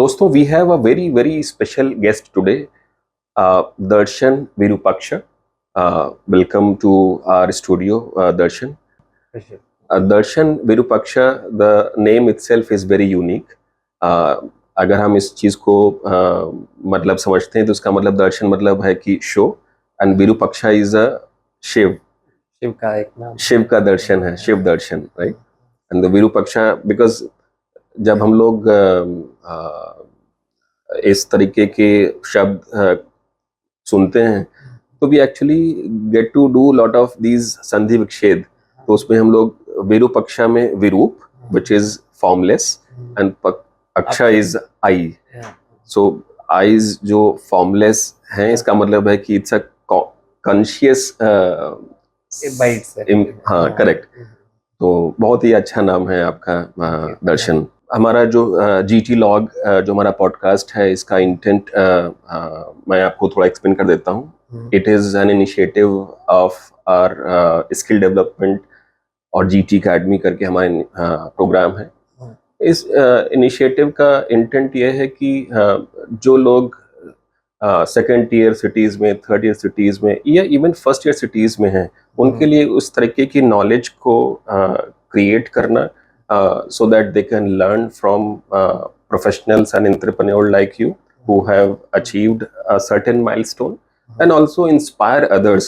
दोस्तों, we have a very special guest today, Darshan Virupaksha. Welcome to our studio, Darshan. Pleasure. Darshan Virupaksha, the name itself is very unique. अगर हम इस चीज को मतलब समझते हैं तो इसका मतलब दर्शन मतलब है कि show, and Virupaksha is a Shiva. Shiva का एक नाम, शिव का दर्शन है, शिव दर्शन, right. And the Virupaksha because जब हम लोग इस तरीके के शब्द सुनते हैं तो we actually get to do lot of these sandhi vichhed. तो उसमें हम लोग विरूपक्षा में virup which is formless and aksha is eye. So eyes जो फॉर्मलेस हैं, इसका मतलब है कि इट्स अ कॉन्शियस. हाँ, करेक्ट. तो बहुत ही अच्छा नाम है आपका, दर्शन. हमारा जो GT लॉग जो हमारा पॉडकास्ट है, इसका इंटेंट मैं आपको थोड़ा एक्सप्लेन कर देता हूँ. It is an initiative of our skill development और GT अकेडमी करके हमारे प्रोग्राम है. इस इनिशिएटिव का इंटेंट ये है कि जो लोग सेकेंड ईयर सिटीज में, थर्ड ईयर सिटीज में या इवन फर्स्ट ईयर सिटीज में हैं, उनके लिए उस तरीके की नॉलेज को क्रिएट करना, so that they can learn from professionals and entrepreneurs like you who have achieved a certain milestone and also inspire others.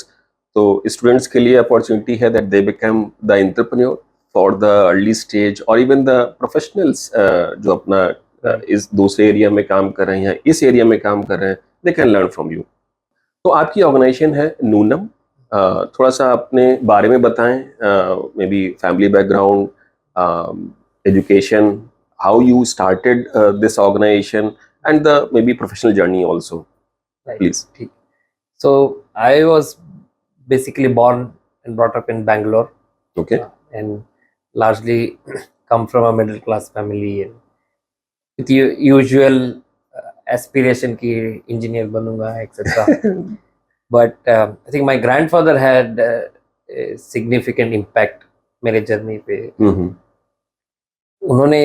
तो students के लिए opportunity है that they become the entrepreneur for the early stage or even the professionals जो अपना इस दूसरे area में काम कर रहे हैं, इस एरिया में काम कर रहे हैं, they can learn from you. तो आपकी ऑर्गेनाइजेशन है नूनम. थोड़ा सा अपने बारे में बताएं, may be family background, education, how you started this organization, and the maybe professional journey also. Right. Please. So I was basically born and brought up in Bangalore. Okay. And largely come from a middle class family and with usual aspiration ki engineer banunga, etc. But I think my grandfather had a significant impact मेरे journey पे. उन्होंने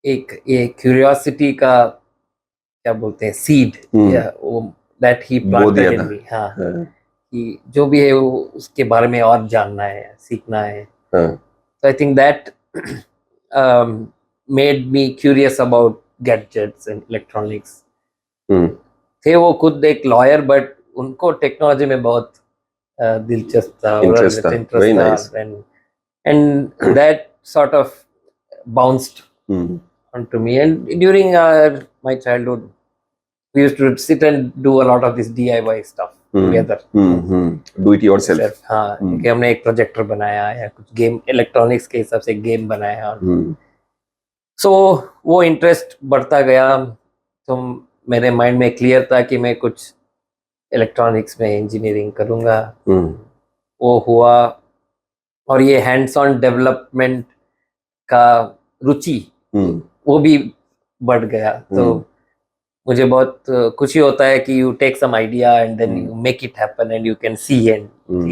एक ये curiosity का क्या बोलते हैं seed, या वो दैट ही प्लांटेड इन मी. हाँ, कि जो भी है वो उसके बारे में और जानना है, सीखना है. तो I think that made me curious about gadgets and electronics. थे वो खुद एक लॉयर, बट उनको टेक्नोलॉजी में बहुत दिलचस्प था, इंटरेस्ट था, and that sort of bounced onto me. And during my childhood, we used to sit and do a lot of this DIY stuff together. Do it yourself. हाँ, कि हमने एक प्रोजेक्टर बनाया या कुछ गेम, इलेक्ट्रॉनिक्स के हिसाब से गेम बनाया. सो वो इंटरेस्ट बढ़ता गया. तो मेरे माइंड में क्लियर था कि मैं कुछ इलेक्ट्रॉनिक्स में इंजीनियरिंग करूँगा. वो हुआ, और ये हैंड्स ऑन डेवलपमेंट का रुचि वो भी बढ़ गया. तो मुझे बहुत खुशी होता है कि you take some idea and then you make it happen and you can see and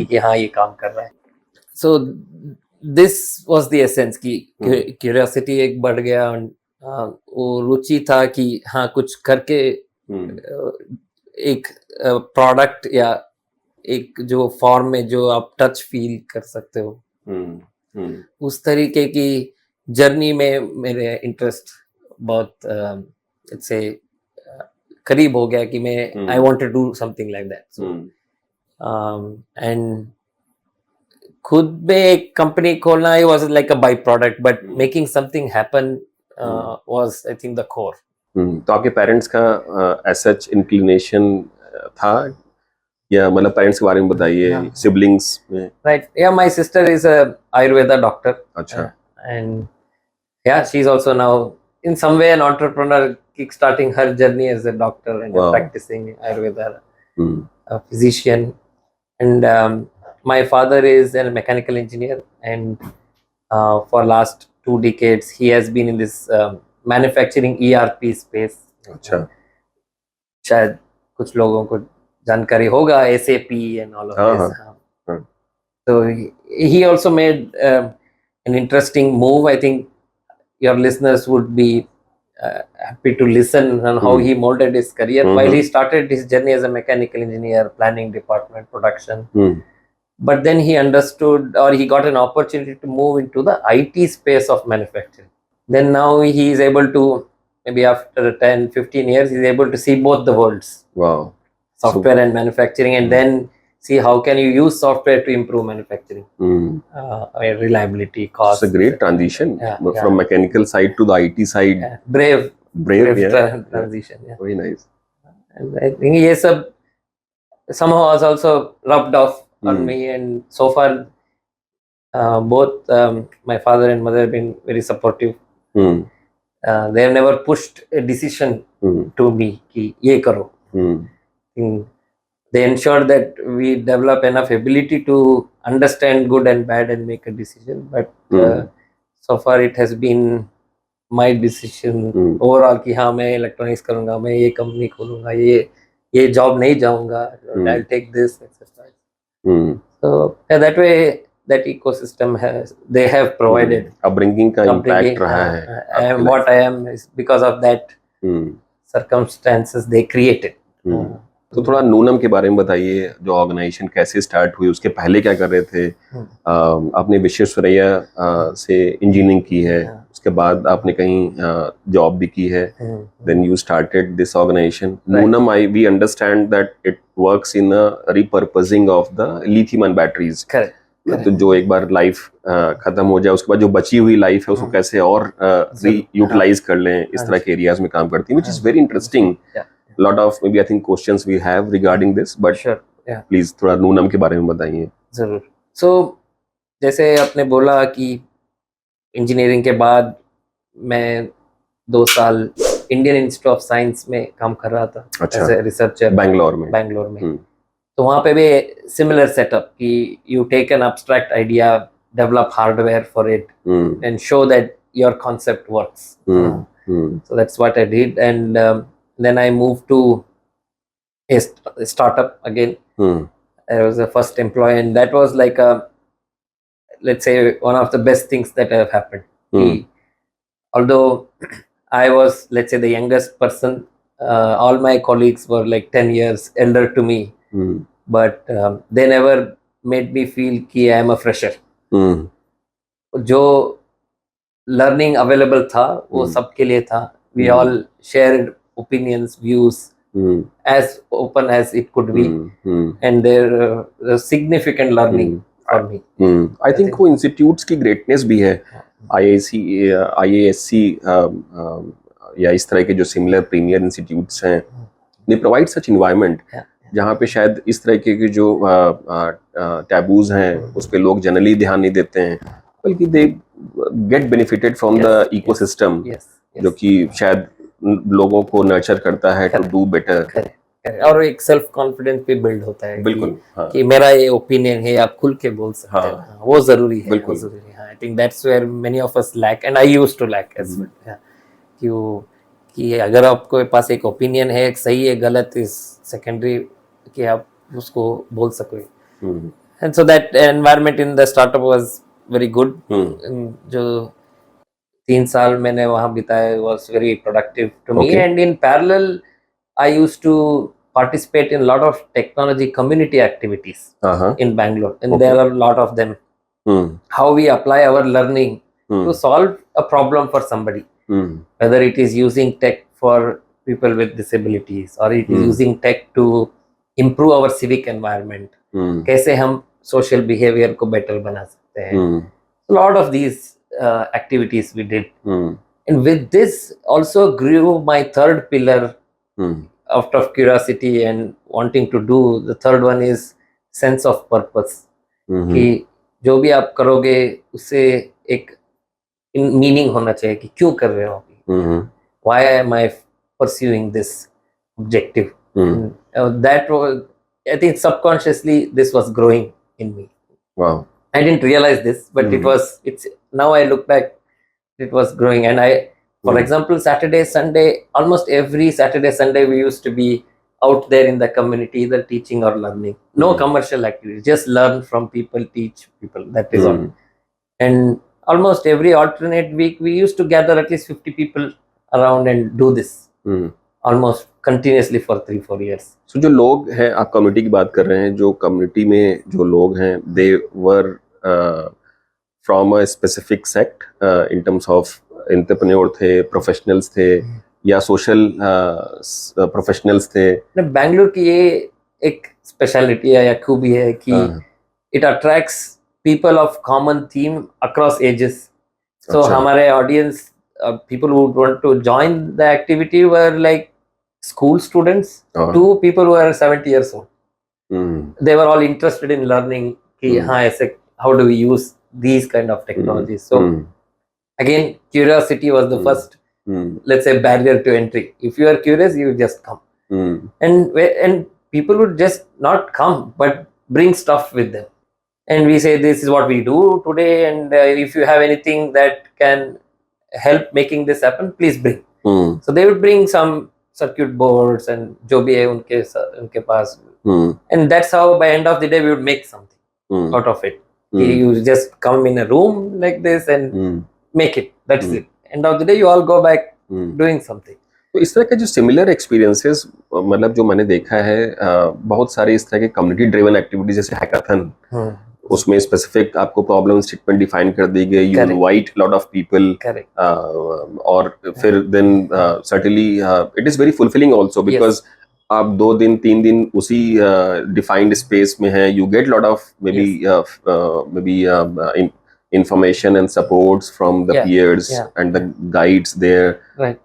कि हाँ ये काम कर रहा है. So this was the essence कि क्यूरियोसिटी एक बढ़ गया. वो रुचि था कि हाँ कुछ करके एक प्रोडक्ट या एक जो फॉर्म में जो आप टच फील कर सकते हो, उस तरीके की जर्नी में मेरे इंटरेस्ट बहुत से करीब हो गया कि मैं I want to do something like that. And खुद में एक कंपनी खोलना ही was like a byproduct, but making something happen was I think the core. तो आपके पेरेंट्स का एज सच इंक्लिनेशन था, या मतलब पेरेंट्स के बारे में बताइए, सिबलिंग्स में? राइट, या my sister is a Ayurveda doctor. अच्छा. And yeah, she's also now in some way an entrepreneur, kickstarting her journey as a doctor and a practicing Ayurveda, a physician. And my father is a mechanical engineer, and for last 2 decades he has been in this manufacturing ERP space. अच्छा. शायद कुछ लोगों को जानकारी होगा, SAP and all of this. So he also made an interesting move. I think your listeners would be happy to listen on how he molded his career while he Mhm. started his journey as a mechanical engineer, planning department, production. Hmm. But then he understood, or he got an opportunity to move into the IT space of manufacturing. Then now he is able to, maybe after 10, 15 years, he's able to see both the worlds, Wow. So, software and manufacturing, and then see how can you use software to improve manufacturing, reliability, cost. it's a great transition Yeah, from mechanical side to the IT side. Yeah, brave Yeah. transition. Yeah. Very nice. And I think yes, somehow was also rubbed off on Hmm. me, and so far both my father and mother have been very supportive. Hmm. They have never pushed a decision Hmm. to me कि ये करो. Hmm. They ensure that we develop enough ability to understand good and bad and make a decision. But so far it has been my decision overall कि हाँ मैं electronics करूँगा, मैं ये company खोलूँगा, ये job नहीं जाऊँगा, I'll take this, etc. So that way that ecosystem they have provided. Upbringing का impact रहा है. I am what I am is because of that circumstances they created. तो थोड़ा नूनम के बारे में बताइए, जो ऑर्गेनाइजेशन कैसे स्टार्ट हुई, उसके पहले क्या कर रहे थे? आपने विश्वेश्वरैया से इंजीनियरिंग की है, उसके बाद आपने कहीं जॉब भी की है, then you started this organisation Noonam. We understand that it works in repurposing of the lithium ion batteries. तो जो एक बार लाइफ खत्म हो जाए, उसके बाद जो बची हुई लाइफ है उसको कैसे और यूटिलाइज कर लें, इस तरह के एरियाज में काम करती है, which is very interesting. Lot of maybe I think questions we have regarding this, but sure, yeah. Please थोड़ा नूनम के बारे में बताइए. जरूर. So जैसे आपने बोला कि इंजीनियरिंग के बाद मैं 2 साल इंडियन इंस्टीट्यूट ऑफ साइंस में काम कर रहा था एज ए रिसर्चर बैंगलोर में. तो वहाँ पे भी सिमिलर सेटअप कि you take an abstract idea, develop hardware for it and show that your concept works. So that's what I did, and then I moved to a startup again. I was the first employee, and that was like let's say one of the best things that have happened. Although I was, let's say, the youngest person, all my colleagues were like 10 years elder to me, but they never made me feel कि I am a fresher. जो learning available था वो सबके लिए था. We all shared opinions, views, as open as it could be, and there was significant learning for me. I think वो institutes की greatness भी है. IASC या इस तरह के जो similar premier institutes हैं, they provide such environment जहाँ पे शायद इस तरह के जो टैबूज हैं उस पे लोग जनरली ध्यान नहीं देते हैं, बल्कि they get benefited from the ecosystem, जो कि शायद लोगों को नर्चर करता है टू डू बेटर. और एक सेल्फ कॉन्फिडेंस भी बिल्ड होता है. बिल्कुल. कि मेरा ये ओपिनियन है, आप खुल के बोल सकते हैं. वो जरूरी है. बिल्कुल. I think that's where many of us lack, and I used to lack as well. कि अगर आपके पास एक ओपिनियन है, एक सही है गलत इज सेकेंडरी, कि आप उसको बोल सको. And so that environment in the startup was very good. जो 3 साल मैंने वहाँ बिताए was very productive to me. And in parallel I used to participate in a lot of technology community activities in Bangalore, and there are a lot of them. How we apply our learning to solve a problem for somebody, whether it is using tech for people with disabilities or it is using tech to improve our civic environment. कैसे हम social behavior को better बना सकते हैं. A lot of these activities we did, and with this also grew my third pillar. Out of curiosity and wanting to do, the third one is sense of purpose. कि जो भी आप करोगे उससे एक मीनिंग होना चाहिए कि क्यों कर रहे हो आप. Why am I pursuing this objective? That was, I think subconsciously this was growing in me. Wow. I didn't realize this, but it's now I look back, it was growing. And for example, Saturday, Sunday, almost every Saturday, Sunday, we used to be out there in the community, either teaching or learning. No commercial activity, just learn from people, teach people. That is all. And almost every alternate week, we used to gather at least 50 people around and do this hmm almost continuously for 3-4 years. सो जो लोग हैं, आप community की बात कर रहे हैं, जो कम्युनिटी में जो लोग हैं, they were from a specific sect in terms of entrepreneur थे, प्रोफेशनल्स थे, या सोशल प्रोफेशनल्स थे? बैंगलोर की ये एक स्पेशलिटी है या खूबी है कि हाँ, it attracts people of common theme across ages. So अच्छा, हमारे audience, people who want to join the activity were like school students हाँ, to people who are 70 years old. Hmm, They were all interested in learning कि हाँ ऐसे how do we use these kind of technologies. So hmm, again, curiosity was the Hmm. first, hmm, let's say, barrier to entry. If you are curious, you just come. Hmm, And people would just not come but bring stuff with them, and we say this is what we do today, and if you have anything that can help making this happen, please bring. Hmm, So they would bring some circuit boards and जो भी है उनके पास, हम्म, and that's how by end of the day we would make something hmm, out of it. You just come in a room like this and hmm, make it, that's it. End of the day you all go back hmm. doing something. तो इस तरह के जो similar experiences, मतलब जो मैंने देखा है, बहुत सारे इस तरह के कम्युनिटी ड्रिवन एक्टिविटीज जैसे हैकाथन, उसमें स्पेसिफिक आपको प्रॉब्लम स्टेटमेंट डिफाइन कर दी गई, you Correct. Invite lot of people, Correct. और फिर then certainly it is very fulfilling also, because आप 2 दिन 3 दिन उसी डिफाइंड स्पेस में हैं, you get lot of may be information and supports from the Yeah, peers yeah, and the guides there. Right.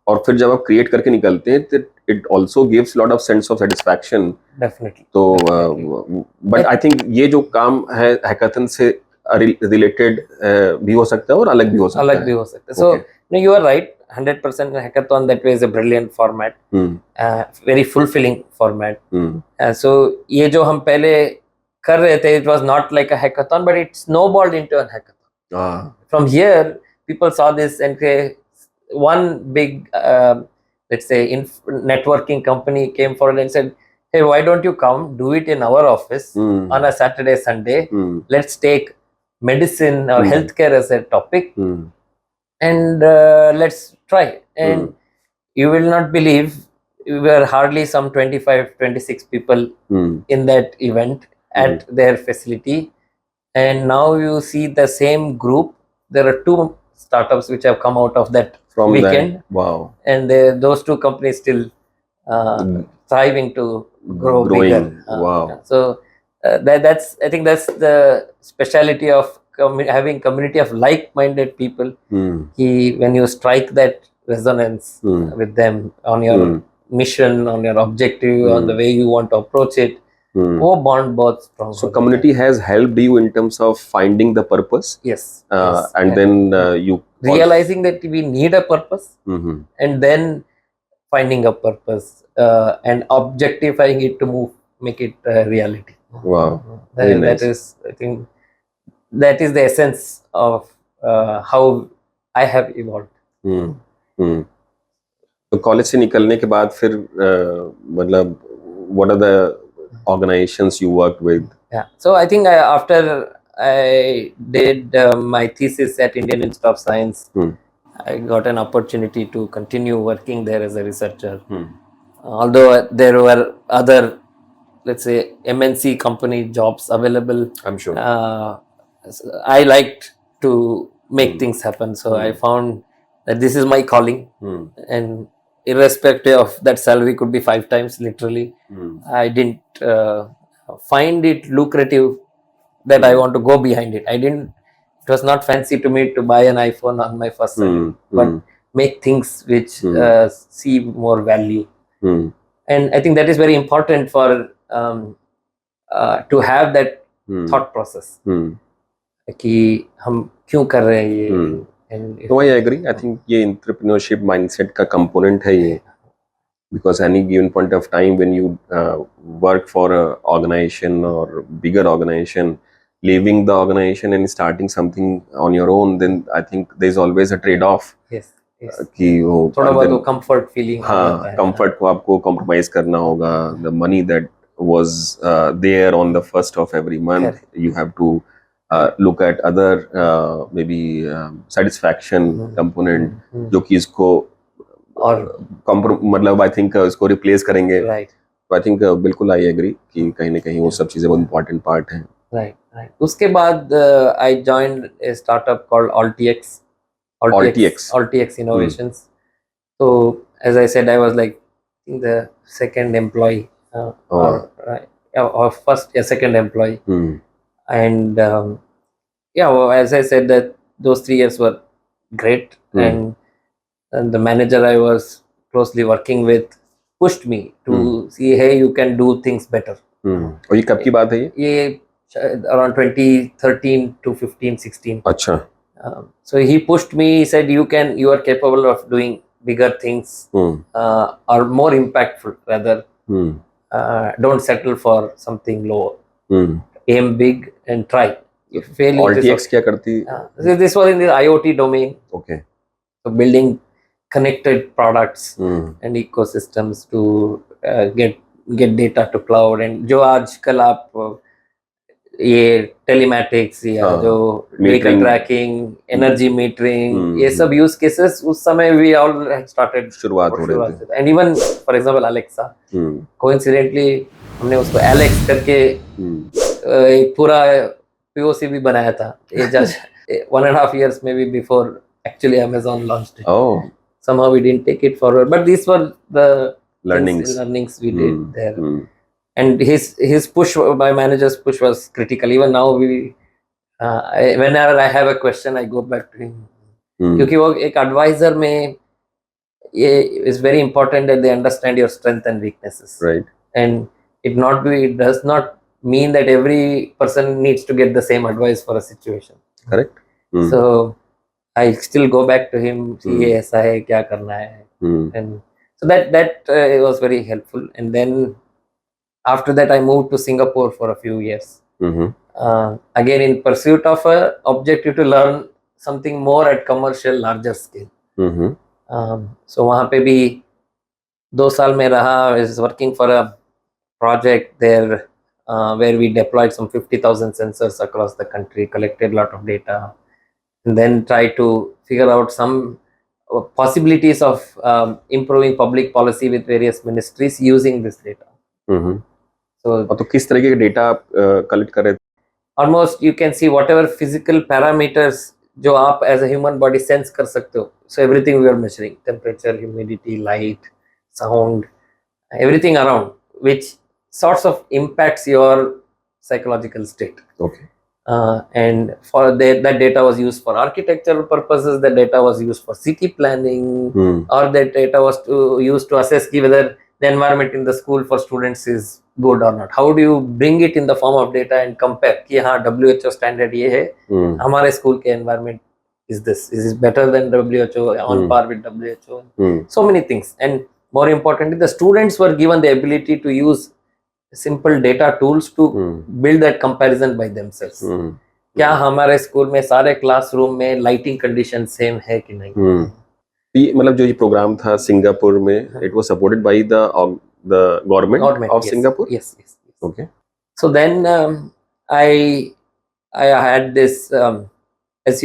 और फिर जब आप क्रिएट करके निकलते हैं, तो it also gives lot of sense of satisfaction. Definitely. तो Definitely. बट आई थिंक ये जो काम है हैकाथन से रिलेटेड भी हो सकता है और अलग भी हो सकता अलग भी है. हो सकता है. So no, you are right. 100% hackathon that way is a brilliant format, very fulfilling format. So ये जो हम पहले कर रहे थे, it was not like a hackathon, but it snowballed into a hackathon. From here, people saw this and one big, let's say, networking company came forward and said, hey, why don't you come do it in our office on a Saturday, Sunday? Let's take medicine or healthcare as a topic, and let's try. And you will not believe, we were hardly some 25-26 people in that event at their facility, and now you see the same group. There are 2 startups which have come out of that from weekend. that. Wow. And those 2 companies still thriving to grow Growing. bigger. Wow. So that's, I think that's the speciality of having community of like-minded people. Ki when you strike that resonance with them on your mission, on your objective, on the way you want to approach it, वो bond बहुत strong. So community has helped you in terms of finding the purpose. Yes. And then you realizing that we need a purpose, and then finding a purpose and objectifying it to make it reality. Wow. Very nice. That is, I think, that is the essence of how I have evolved. तो college से निकलने के बाद फिर मतलब what are the organizations you worked with? Yeah. So I think after I did my thesis at Indian Institute of Science, I got an opportunity to continue working there as a researcher. Although there were other, let's say, MNC company jobs available, I'm sure. I liked to make things happen. So I found that this is my calling, and irrespective of that salary could be 5 times literally, I didn't find it lucrative that I want to go behind it. It was not fancy to me to buy an iPhone on my first salary, but make things which see more value. And I think that is very important for to have that thought process. कि हम क्यों कर रहे हैं ये. No, I agree. I think ये entrepreneurship mindset का component है ये. Because any given point of time when you work for a organization or bigger organization, leaving the organization and starting something on your own, then I think there's always a trade-off. Yes. कि वो थोड़ा बहुत वो comfort feeling. हाँ, comfort को आपको compromise करना होगा. The money that was there on the first of every month, you have to look at other maybe satisfaction component, जो कि इसको और मतलब आई थिंक इसको रिप्लेस करेंगे, राइट तो आई थिंक बिल्कुल आई एग्री कि कहीं ना कहीं वो सब चीज़ें बहुत इंपॉर्टेंट पार्ट हैं। राइट उसके बाद I joined a startup called Altx Innovations. So as I said, I was like the second employee or first second employee. And well, as I said, that those 3 years were great. And the manager I was closely working with pushed me to see, hey, you can do things better. और ये कब की बात है ये around 2013 to 15-16. अच्छा। So he pushed me. He said, you are capable of doing bigger things, or more impactful rather. Don't settle for something lower. Aim big and try. If fail, Altx क्या करती? This was in the IoT domain. Okay. So building connected products and ecosystems to get data to cloud. And जो आजकल आप ये telematics या जो data trekking, energy metering, ये सब यूज केसेस उस समय वी ऑल स्टार्टेड शुरुआत हो रही थी। And even for example Alexa, coincidentally हमने उसको एलेक्स करके एक पूरा पीओसी भी बनाया था। ये just 1.5 years maybe before actually Amazon launched it. Somehow we didn't take it forward, but these were the learnings we did there. And his push, my manager's push was critical. Even now whenever I have a question, I go back to him. क्योंकि वो एक advisor में ये is very important that they understand your strength and weaknesses. Right. And it does not mean that every person needs to get the same advice for a situation. Correct. So I still go back to him. ये ऐसा है, क्या करना है. And so that was very helpful. And then after that, I moved to Singapore for a few years. Again, in pursuit of a objective to learn something more at commercial, larger scale. So वहाँ पे भी 2 साल में रहा. I was working for a project there where we deployed some 50,000 sensors across the country, collected a lot of data, and then tried to figure out some possibilities of improving public policy with various ministries using this data. तो किस तरह के data आप collect कर रहे थे? Almost you can see whatever physical parameters जो आप as a human body sense कर सकते हो. So everything we are measuring: temperature, humidity, light, sound, everything around, which sorts of impacts your psychological state. Okay. And for that data was used for architectural purposes. That data was used for city planning, or that data was used to assess whether the environment in the school for students is good or not. How do you bring it in the form of data and compare कि हाँ WHO standard ये है, हमारे school के environment is this better than WHO, on par with WHO. So many things. And more importantly, the students were given the ability to use simple data tools to build that comparison by themselves. क्या हमारे school में सारे classroom में lighting condition same है कि नहीं? ये मतलब जो ये प्रोग्राम था सिंगापुर में, it was supported by the government of Singapore. Yes. Okay. So then I had this as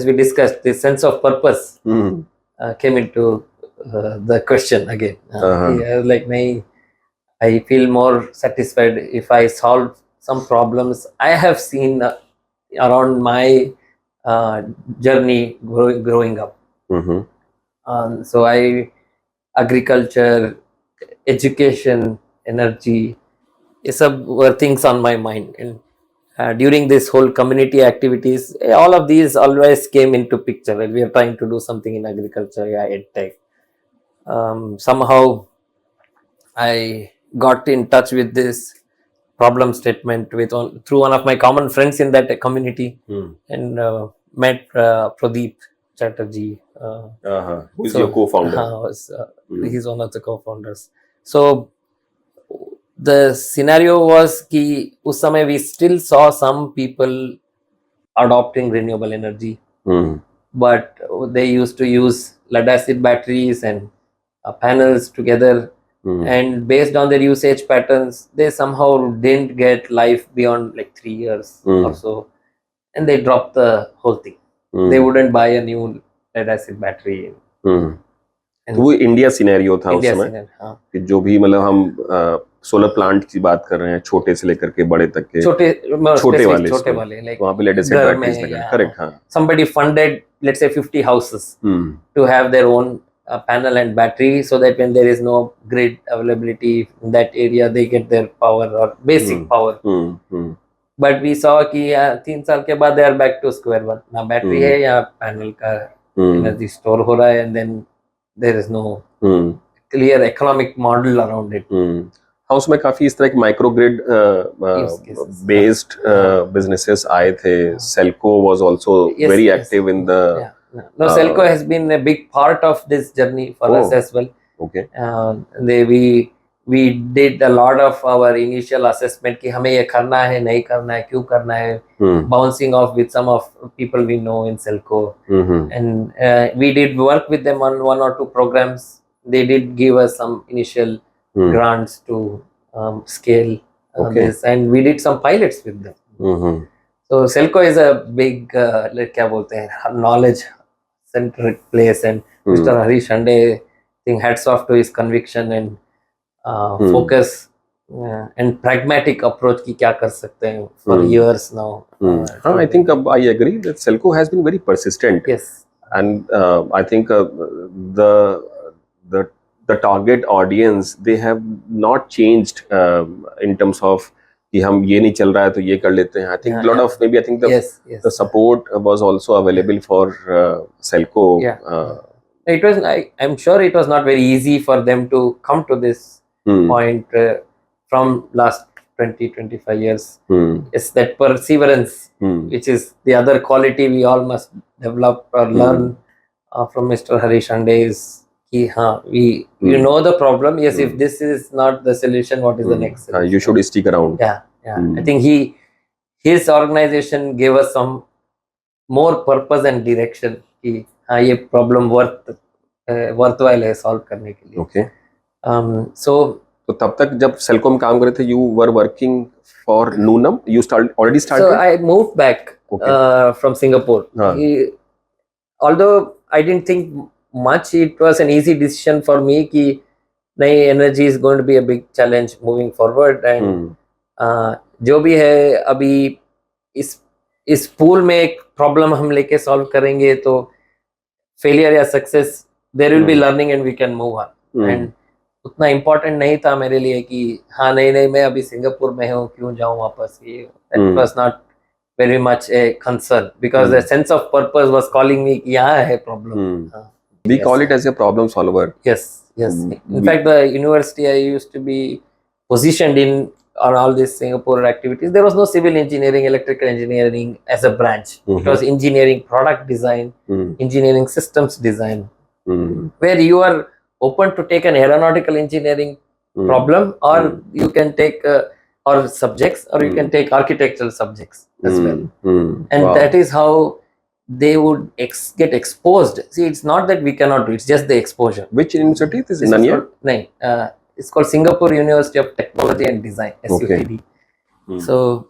we discussed, this sense of purpose came into the question again. Like I feel more satisfied if I solve some problems I have seen around my journey growing up. So agriculture, education, energy, सब were things on my mind. And during this whole community activities, all of these always came into picture. When we are trying to do something in agriculture, edtech. Somehow I got in touch with this problem statement through one of my common friends in that community, and met Pradeep Chatterjee. Who's your co-founder? He's one of the co-founders. So the scenario was कि उस समय we still saw some people adopting renewable energy, but they used to use lead acid batteries and panels together. And based on their usage patterns, they somehow didn't get life beyond like 3 years or so, and they dropped the whole thing. They wouldn't buy a new lead acid battery. तो वो India scenario था उस India समय से हाँ कि जो भी मतलब हम सोलर प्लांट की बात कर रहे हैं, छोटे से लेकर के बड़े तक के, छोटे छोटे वाले छोटे इसमें, वाले लाइक तो वहाँ पे लेड एसिड घर में बैटरीज लगा, या करेक्ट, हाँ, somebody funded let's say 50 houses hmm, to have their own panel and battery so that when there is no grid availability in that area they get their power or basic power. But we saw कि 3 साल के बाद they are back to square one, ना battery है या panel का energy store हो रहा है, and then there is no clear economic model around it. हाँ, उसमें काफी इस तरह के micro grid Use cases. Based businesses आए थे. SELCO was also Yes, very yes. Active in the, No, Selco has been a big part of this journey for us as well. Okay, We did a lot of our initial assessment कि हमें ये करना है, नहीं करना है, क्यों करना है, bouncing off with some of people we know in Selco, and we did work with them on 1 or 2 programs. They did give us some initial grants to scale this, and we did some pilots with them. So Selco is a big क्या बोलते हैं knowledge centric place, and Mr. Harish Hande, I think hats off to his conviction and focus and pragmatic approach कि क्या कर सकते हैं for years now. I think I agree that Selco has been very persistent. Yes. And I think the target audience, they have not changed in terms of कि हम ये नहीं चल रहा है तो ये कर लेते हैं. I think lot of maybe I think the support was also available for Selco. It was, I'm sure it was not very easy for them to come to this point from last 20-25 years. It's that perseverance, which is the other quality we all must develop or learn from Mr. Harish Hande, is कि हाँ, you know the problem. Yes, if this is not the solution, what is the next solution? You should stick around. Yeah. I think his organization gave us some more purpose and direction कि हाँ, ये problem worthwhile है solve करने के लिए. Okay. So तब तक जब सेल्को में काम कर रहे थे, you were working for Noonam. You already started. So I moved back from Singapore. Although I didn't think much, it was an easy decision for me कि नहीं, energy is going to be a big challenge moving forward, and जो भी है अभी इस pool में एक problem हम लेके सॉल्व करेंगे तो फेलियर या success there will be learning and we can move on. And उतना इम्पोर्टेंट नहीं था मेरे लिए कि हाँ नहीं मैं अभी सिंगापुर में हूँ, क्यों जाऊँ वापस. ये that was not very much a concern because the sense of purpose was calling me कि यहाँ है problem. We call it as a problem solver. Yes. In fact, the university I used to be positioned in on all these Singapore activities, there was no civil engineering, electrical engineering as a branch. It was engineering, product design, engineering systems design, where you are open to take an aeronautical engineering problem, or you can take or subjects, or you can take architectural subjects as well. And that is how they would get exposed. See, it's not that we cannot do, it's just the exposure. Which university? This is Nanyang? It's called Singapore University of Technology and Design, SUTD. So,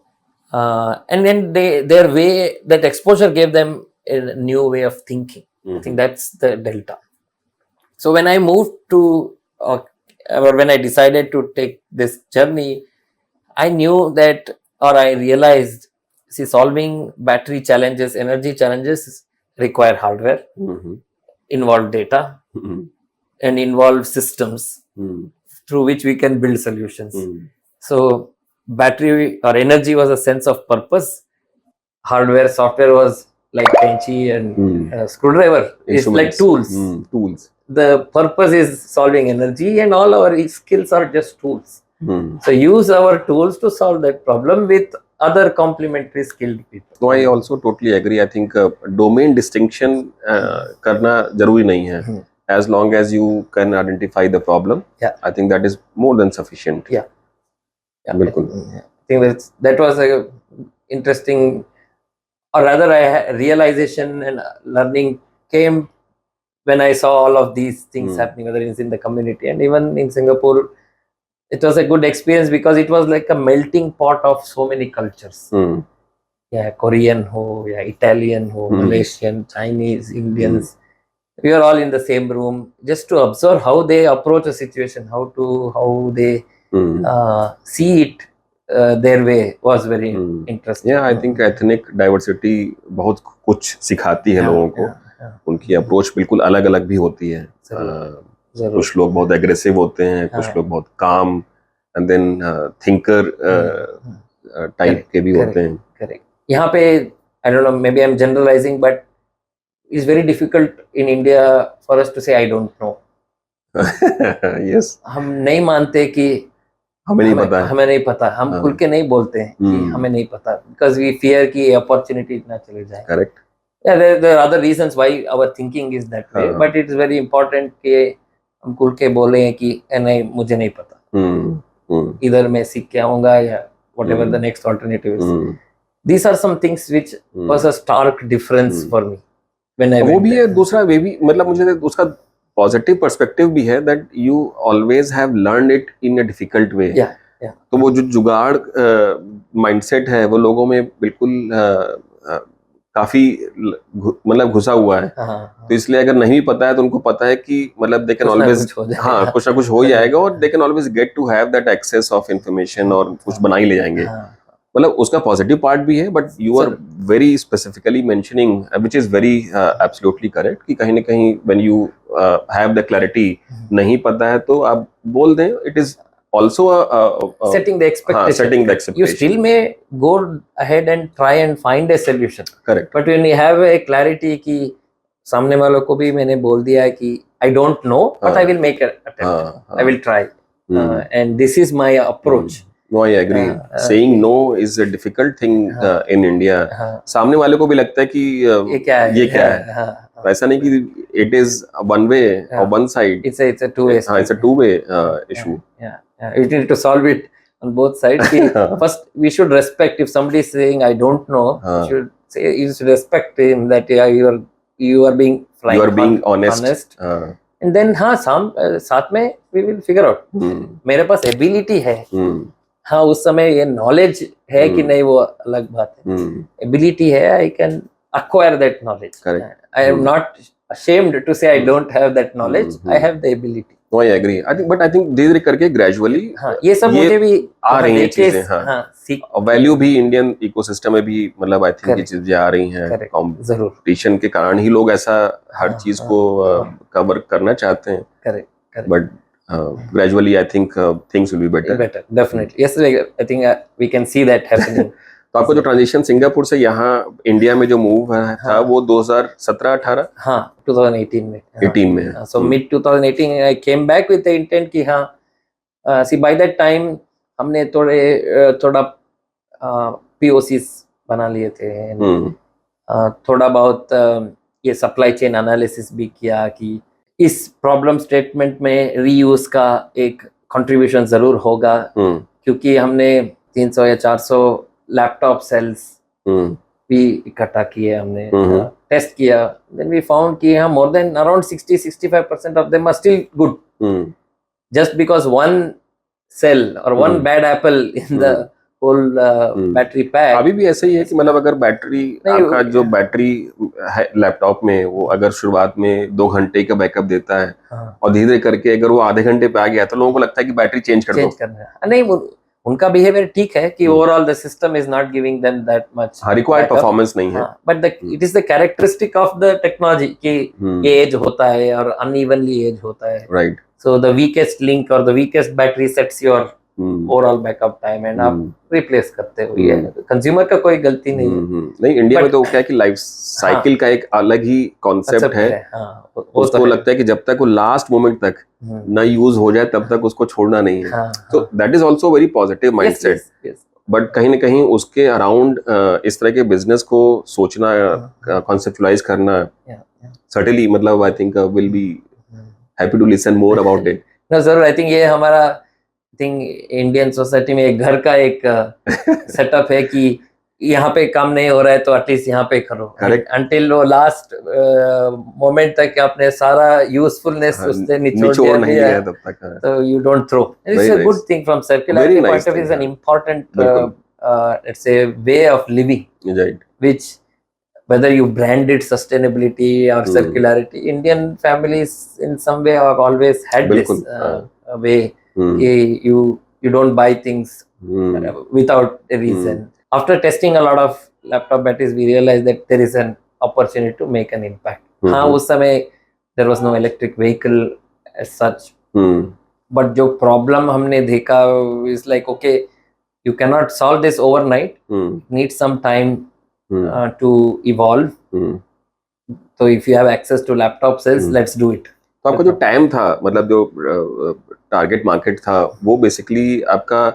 and then their way, that exposure gave them a new way of thinking. I think that's the delta. So when I moved to, or when I decided to take this journey, I knew that, or I realized, see, solving battery challenges, energy challenges require hardware, involve data, and involve systems through which we can build solutions. So battery or energy was a sense of purpose. Hardware, software was like penchy and screwdriver. It's like tools. The purpose is solving energy, and all our skills are just tools. So use our tools to solve that problem with other complementary skilled people. So I also totally agree. I think domain distinction करना जरूरी नहीं है. As long as you can identify the problem, I think that is more than sufficient. Yeah. बिल्कुल. I think that was a interesting, or rather, realization and learning came when I saw all of these things happening, whether it's in the community and even in Singapore. It was a good experience because it was like a melting pot of so many cultures. Korean ho, Italian ho, Malaysian, Chinese, Indians, we were all in the same room just to observe how they approach a situation, how they see it their way was very interesting. Yeah, I think ethnic diversity बहुत कुछ सिखाती है लोगों को. उनकी approach बिल्कुल अलग अलग भी होती है. कुछ लोग बहुत एग्रेसिव होते हैं, कुछ लोग बहुत काम एंड देन थिंकर टाइप के भी होते हैं. करेक्ट. यहाँ पे I don't know, maybe I'm generalizing, but it's very difficult in India for us to say I don't know. Yes. हम नहीं मानते कि हमें नहीं पता है. हमें नहीं पता. हम खुल के नहीं बोलते हैं कि हमें नहीं पता, because we fear कि अपॉर्चुनिटी ना चले जाए. Correct. Yeah, there are other reasons why our thinking is that way, but it is very important कि हम खुल के बोले कि नहीं, मुझे नहीं पता. इधर मैं सीख के आऊँगा या whatever the next alternative is. These are some things which was a stark difference for me when I वो भी है. दूसरा वे भी मतलब मुझे उसका पॉजिटिव पर्सपेक्टिव भी है that you always have learned it in a difficult way. तो वो जो जुगाड़ माइंडसेट है वो लोगों में बिल्कुल काफी मतलब घुसा हुआ है. तो इसलिए अगर नहीं पता है तो उनको पता है कि मतलब दे कैन ऑलवेज हाँ कुछ ना कुछ हो जाएगा और they can always get to have that access of information और कुछ बना ही ले जाएंगे. मतलब उसका पॉजिटिव पार्ट भी है, but you are very specifically mentioning which is very absolutely correct कि कहीं ना कहीं when you have the clarity नहीं पता है तो आप बोल दें. It is also setting the expectation. You still may go ahead and try and find a solution. Correct. But when you have a clarity कि सामने वालों को भी मैंने बोल दिया है कि I don't know, but I will make an attempt. I will try. And this is my approach. No, I agree. Saying no is a difficult thing in India. सामने वाले को भी लगता है कि ये क्या है. ऐसा नहीं कि it is one way or one side. It's a two-way. It's a two-way issue. You need to solve it on both sides. First, we should respect if somebody is saying I don't know. You should respect him that you are being frank, you are being honest. And then साथ में we will figure out. मेरे पास ability है. हाँ उस समय ये knowledge है कि नहीं वो अलग बात है. Ability है, I can acquire that knowledge. Correct. I am not ashamed to say I don't have that knowledge. I have the ability. No, I agree. I think धीरे करके gradually ये सब मुझे भी आ रही हैं चीजें. वैल्यू भी इंडियन इकोसिस्टम में भी मतलब आई थिंक ये चीजें आ रही हैं. कंपटीशन के कारण ही लोग ऐसा हर चीज को कवर करना चाहते हैं. Correct. But gradually I think things will be better. Definitely. Yes, I think we can see that happening. तो आपको जो ट्रांजिशन सिंगापुर से यहाँ इंडिया में जो मूव था वो 2017-18 2018 में 18 में. So mid 2018 I came back with the intent कि see by that time हमने थोड़ा POCs बना लिए थे. थोड़ा बहुत ये सप्लाई चेन एनालिसिस भी किया कि इस प्रॉब्लम स्टेटमेंट में रीयूज का एक कंट्रीब्यूशन जरूर होगा. क्योंकि हमने 300 या 400 लैपटॉप सेल्स भी इकट्ठा किए. हमने टेस्ट किया. देन वी फाउंड कि more than around 60-65% of them are still good. Just because one cell और one bad apple in the whole battery pack. अभी भी ऐसा ही है कि मतलब अगर बैटरी आपका जो बैटरी है लैपटॉप में वो अगर शुरुआत में 2 घंटे का बैकअप देता है और धीरे करके अगर वो आधे घंटे पे आ गया तो लोगों को लगता है कि बैटरी चेंज कर दो. नहीं, उनका बिहेवियर ठीक है कि overall the system is not giving them that much required performance नहीं है. But it is the characteristic of the technology कि ये एज होता है और अनइवनली एज होता है. Right. So the weakest link और the weakest battery sets your overall backup time and आप रिप्लेस करते हो. ये कंज्यूमर का कोई गलती नहीं है. नहीं, इंडिया में तो क्या है कि लाइफ साइकिल का एक अलग ही कॉन्सेप्ट है. उसको लगता है कि जब तक वो लास्ट मोमेंट तक ना यूज हो जाए तब तक उसको छोड़ना नहीं है. तो that is also very positive mindset. But कहीं ना कहीं उसके अराउंड इस तरह के बिजनेस को सोचना, कॉन्सेप्चुअलाइज करना सर्टेनली मतलब I think will be happy to listen more about it. जरूर. आई थिंक ये हमारा इंडियन सोसाइटी में एक घर का एक सेटअप है कि यहाँ पे काम नहीं हो रहा है तो एटलीस्ट यहाँ पे करो. अंटिल वो लास्ट मोमेंट तक आपने सारा यूजफुलनेस उससे निचोड़ नहीं है तब तक. तो you don't throw. It's a good thing from circular point of view. Is an important let's say way of living, right, which whether you brand it sustainability or circularity, Indian families in some way have always had this बिल्कुल, way. You don't buy things hmm, without a reason. After testing a lot of laptop batteries, we realized that there is an opportunity to make an impact. हाँ, उस समय there was no electric vehicle as such, but जो problem हमने देखा is like, okay, you cannot solve this overnight. Need some time to evolve. So if you have access to laptop sales, let's do it. तो आपका जो time था, मतलब जो target market था, वो बेसिकली आपका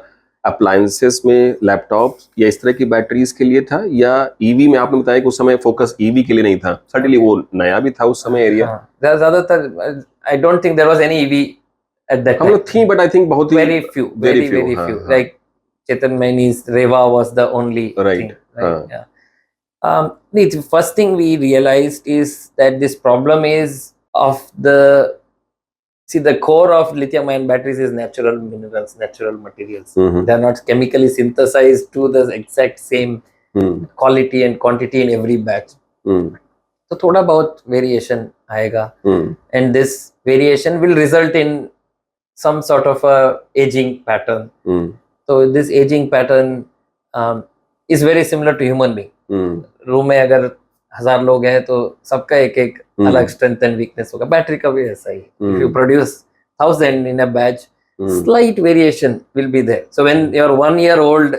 अप्लायंसेस में लैपटॉप या इस तरह की बैटरीज के लिए था, या ईवी में? आपने बताया कि उस समय फोकस ईवी के लिए नहीं था, सर्टेनली वो नया भी था उस समय एरिया। ज्यादातर I don't think there was any EV at that हम लोग थी, बट आई थिंक बहुत ही very few. Like Chetan Maini's Reva was the only Right. thing, right? Yeah. The first thing we realized is that this problem is of the core of lithium ion batteries is natural minerals, natural materials. They are not chemically synthesized to the exact same quality and quantity in every batch. So thoda bahut variation aayega, and this variation will result in some sort of a aging pattern. So this aging pattern is very similar to human being. Room में अगर 1000 लोग हैं तो सबका एक एक अलग strength and weakness होगा. बैटरी का भी ऐसा ही. If you produce 1000 in a batch, slight variation will be there. So when you're 1 year old,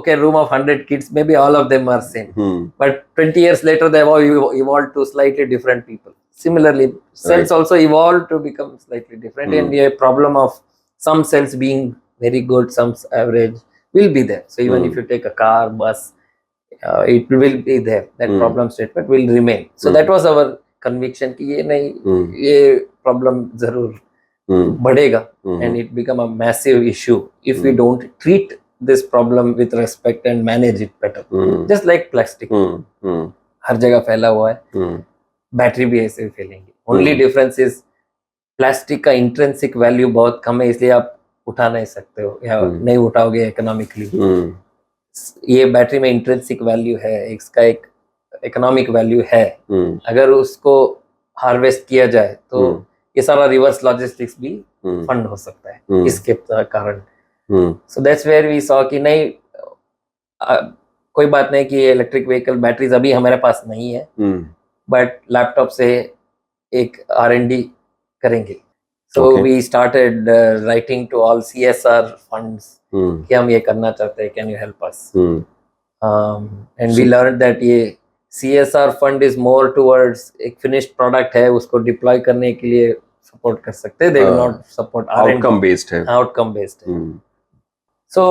okay, room of 100 kids, maybe all of them are same. But 20 years later, they have evolved to slightly different people. Similarly, cells also evolve to become slightly different, and a problem of some cells being very good, some average will be there. So even if you take a car, bus, it will be there. That problem statement will remain. So that was our conviction कि ये नहीं, ये problem जरूर बढ़ेगा, and it become a massive issue if we don't treat this problem with respect and manage it better. Just like plastic, हर जगह फैला हुआ है, बैटरी भी ऐसे ही फैलेंगी. Only difference is प्लास्टिक का इंट्रिंसिक वैल्यू बहुत कम है, इसलिए आप उठा नहीं सकते हो या नहीं उठाओगे इकोनॉमिकली. ये बैटरी में इंट्रिंसिक वैल्यू है, इसका एक इकोनॉमिक वैल्यू है. अगर उसको हार्वेस्ट किया जाए तो ये सारा रिवर्स लॉजिस्टिक्स भी फंड हो सकता है इसके कारण. So that's where we saw कि नहीं, कोई बात नहीं कि इलेक्ट्रिक व्हीकल बैटरीज अभी हमारे पास नहीं है, बट लैपटॉप से एक R&D करेंगे. So we started writing to all CSR funds कि हम ये करना चाहते हैं, can you help us? And we learned that ये CSR fund is more towards एक finished product है, उसको deploy करने के लिए support कर सकते हैं. They will not support R&D. Outcome based है. Outcome based है. So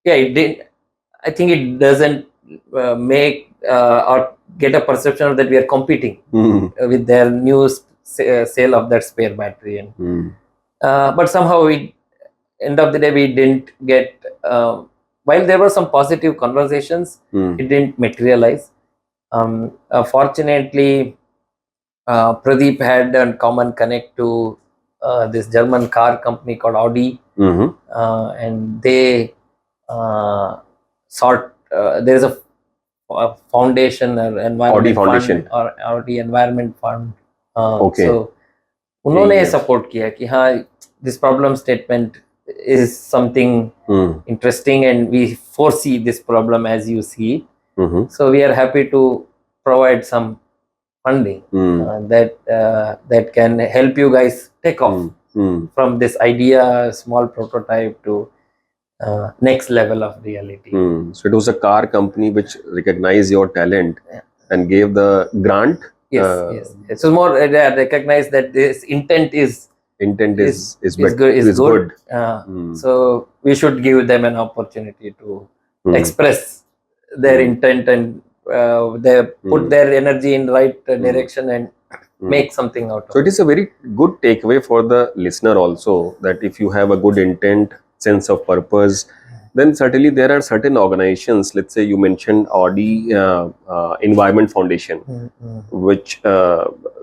yeah, I think it doesn't make or get a perception that we are competing with their new sale of that spare battery, and but somehow we end of the day we didn't get while there were some positive conversations, it didn't materialize. Fortunately, Pradeep had a common connect to this German car company called Audi, and they there is a foundation or environment Audi Foundation fund, or Audi Environment Fund. Okay. So उन्होंने support किया कि हाँ, this problem statement is something interesting and we foresee this problem as you see it. So we are happy to provide some funding that can help you guys take off from this idea, small prototype, to next level of reality. So it was a car company which recognized your talent and gave the grant. Yes. So more recognize that this intent is good. So we should give them an opportunity to express their intent, and they put their energy in right direction and make something out of it. So it is a very good takeaway for the listener also, that if you have a good intent, sense of purpose, then certainly there are certain organizations, let's say you mentioned Audi Environment Foundation, which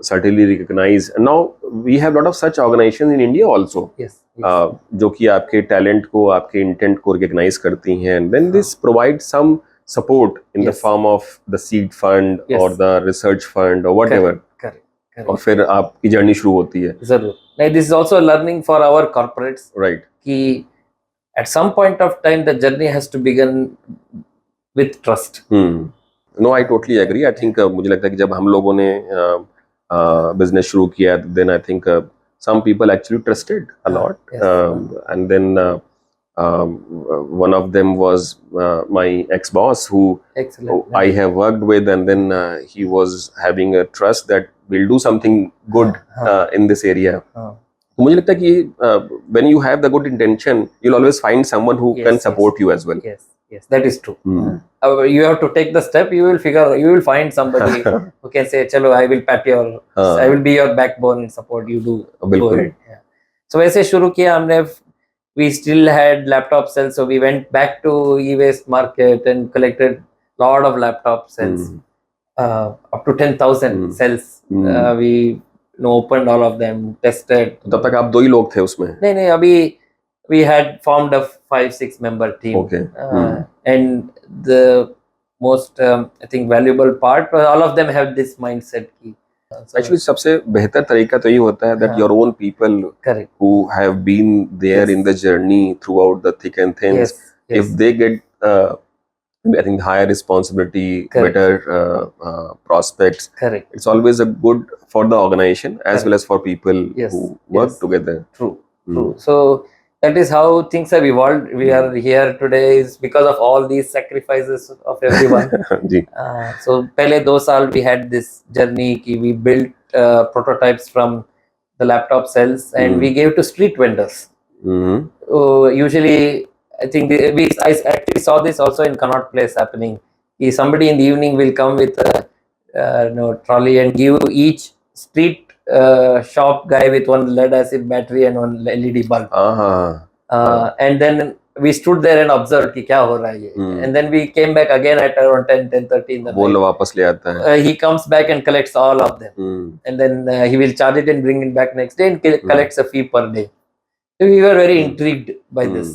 certainly recognize. And now we have a lot of such organizations in India also. Yes. जो कि आपके talent को, आपके intent को recognize करती हैं, and then this provides some support in the Yes. form of the seed fund Yes. or the research fund or whatever, correct और फिर आपकी जर्नी शुरू होती है. जरूर नहीं this is also learning for our corporates Right. कि at some point of time the journey has to begin with trust. No, I totally agree. I think मुझे लगता है कि जब हम लोगों ने बिजनेस शुरू किया, then I think some people actually trusted a lot. Yes. And then one of them was my ex-boss who Excellent. I have worked with, and then he was having a trust that we'll do something good in this area. तो मुझे लगता है कि when you have the good intention, you'll always find someone who can support you as well. Yes, that is true. You have to take the step. You will find somebody who can say, "Chalo, I will I will be your backbone and support you." Go ahead. Yeah. So वैसे शुरू किया हमने. We still had laptop sales, so we went back to e-waste market and collected lot of laptop sales, up to 10,000 cells. We opened all of them, tested. तब तक आप 2 ही लोग थे उसमें? नहीं अभी we had formed a 5-6 member team. Okay. And the most I think valuable part, all of them have this mindset ki Actually सबसे बेहतर तरीका तो ये होता है that your own people correct who have been there in the journey throughout the thick and thins, if they get I think higher responsibility, better prospects, correct, it's always a good for the organization as well as for people who work together. True. So that is how things have evolved. We are here today is because of all these sacrifices of everyone. So पहले 2 साल we had this journey कि we built prototypes from the laptop cells and we gave to street vendors. Usually I think I actually saw this also in Connaught Place happening. Somebody in the evening will come with a trolley and give each street shop guy with one lead acid battery and one LED bulb. And then we stood there and observed कि क्या हो रहा है ये. And then we came back again at around 10:30 in the night. वो वापस ले आता है. He comes back and collects all of them. And then he will charge it and bring it back next day and collects a fee per day. So we were very intrigued by this.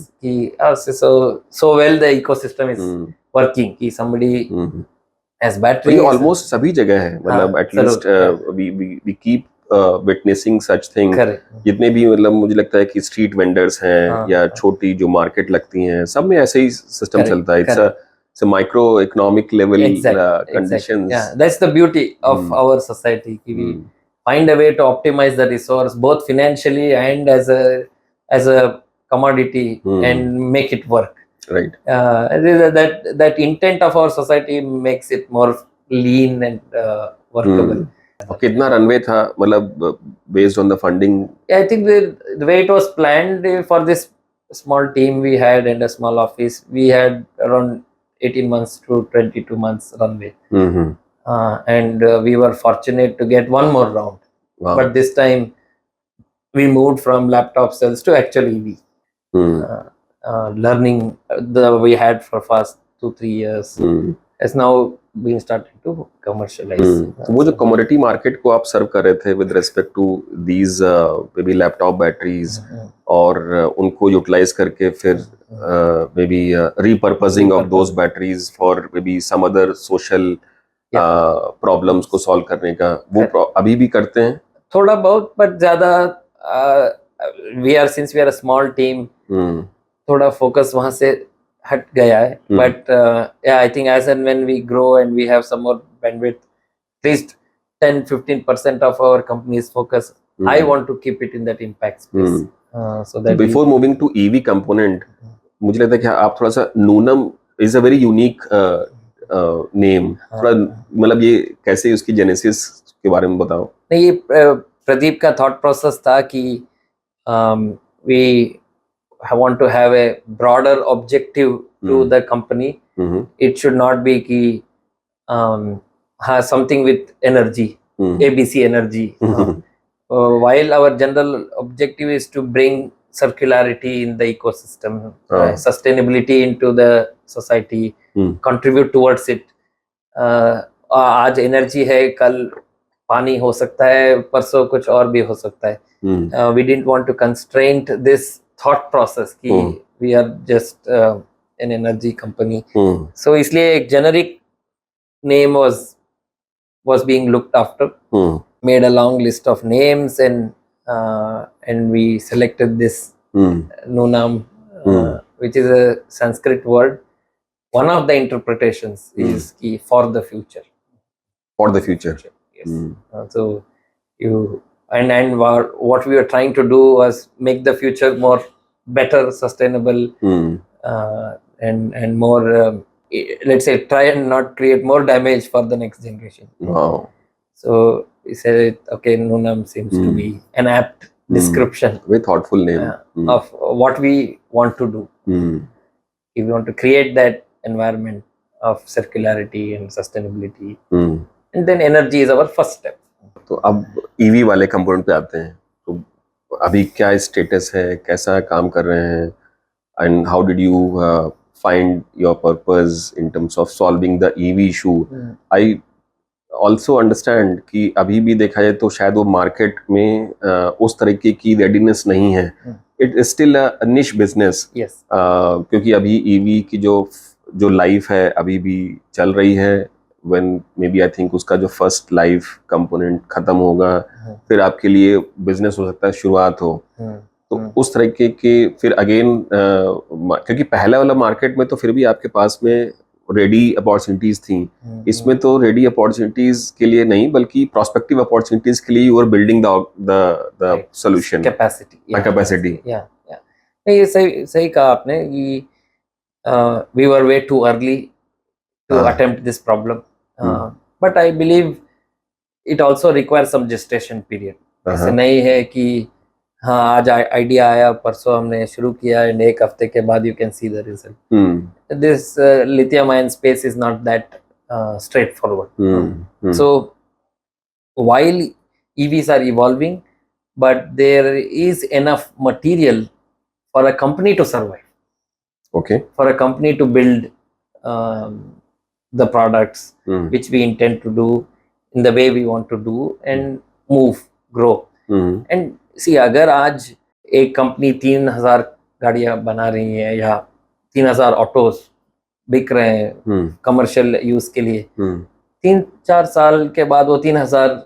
So well the ecosystem is working. कि somebody has batteries. ये almost सभी जगह है. मतलब at least we keep witnessing such thing. जितने भी मतलब मुझे लगता है कि स्ट्रीट वेंडर्स हैं या छोटी जो मार्केट लगती हैं, सब में ऐसे ही सिस्टम चलता है. It's a micro economic level conditions. Yeah, that's the beauty of our society. We find a way to optimize the resource both financially and as a commodity and make it work. Right. That intent of our society makes it more lean and workable. कितना runway था मतलब based on the funding? I think the way it was planned for this small team we had and a small office, we had around 18 months to 22 months runway. And we were fortunate to get one more round. Wow. But this time we moved from laptop cells to actual EV. Learning we had for first 2-3 years has now been started to commercialize. वो जो commodity market को आप serve कर रहे थे with respect to these maybe laptop batteries और उनको utilize करके फिर maybe repurposing of those batteries for maybe some other social problems को solve करने का, वो अभी भी करते हैं? थोड़ा बहुत, but ज़्यादा since we are a small team, थोड़ा focus वहाँ से हट गया है. But I think as and when we grow and we have some more bandwidth, at least 10-15% of our company's focus, I want to keep it in that impact space. So that before moving to EV component, मुझे लगता है कि आप थोड़ा सा नूनम is a very unique name. थोड़ा मतलब ये कैसे उसकी genesis के बारे में बताओ. नहीं, ये प्रदीप का thought process था कि we want to have a broader objective to the company. It should not be ki something with energy, ABC energy. While our general objective is to bring circularity in the ecosystem, sustainability into the society, contribute towards it. आज energy है, कल पानी हो सकता है, परसों कुछ और भी हो सकता है. We didn't want to constrain this thought process कि we are just an energy company. Hmm So इसलिए एक generic name was being looked after. Hmm Made a long list of names, and we selected this Nunam, which is a Sanskrit word. One of the interpretations is ki for the future. for the future. Yes. So you and what we were trying to do was make the future more better, sustainable, and more let's say try and not create more damage for the next generation. Wow. So we said, okay, Nunam seems to be an apt description, Very thoughtful name. of what we want to do. If we want to create that environment of circularity and sustainability, and then energy is our first step. तो अब EV वाले component पे आते हैं. तो अभी क्या status है, कैसा काम कर रहे हैं, and how did you find your purpose in terms of solving the EV issue. I also understand कि अभी भी देखा जाए तो शायद वो मार्केट में उस तरीके की रेडीनेस नहीं है. इट इज स्टिल अ निश बिजनेस. क्योंकि अभी ईवी की जो लाइफ है अभी भी चल रही है. when maybe I think उसका जो फर्स्ट लाइफ कंपोनेंट खत्म होगा, फिर आपके लिए बिजनेस हो सकता है शुरुआत हो. तो उस तरीके के फिर अगेन क्योंकि पहले वाला मार्केट में तो फिर भी आपके पास में रेडी अपॉर्चुनिटीज थी. इसमें तो रेडी अपॉर्चुनिटीज के लिए नहीं बल्कि प्रोस्पेक्टिव अपॉर्चुनिटीज के लिए you are building the solution capacity. ये सही कहा आपने कि we were way too early to attempt this problem. But I believe it also requires some gestation period. ऐसे नहीं है कि हाँ आज आइडिया आया, परसों हमने शुरू किया एंड एक हफ्ते के बाद you can see the result. This lithium ion space is not that straightforward. So while EVs are evolving, but there is enough material for a company to survive. Okay. For a company to build the products which we intend to do in the way we want to do and move, grow. And see, अगर आज एक company 3000 गाड़ियां बना रही है या 3000 autos बिक रहे हैं कमर्शियल यूज के लिए, 3-4 साल के बाद वो 3000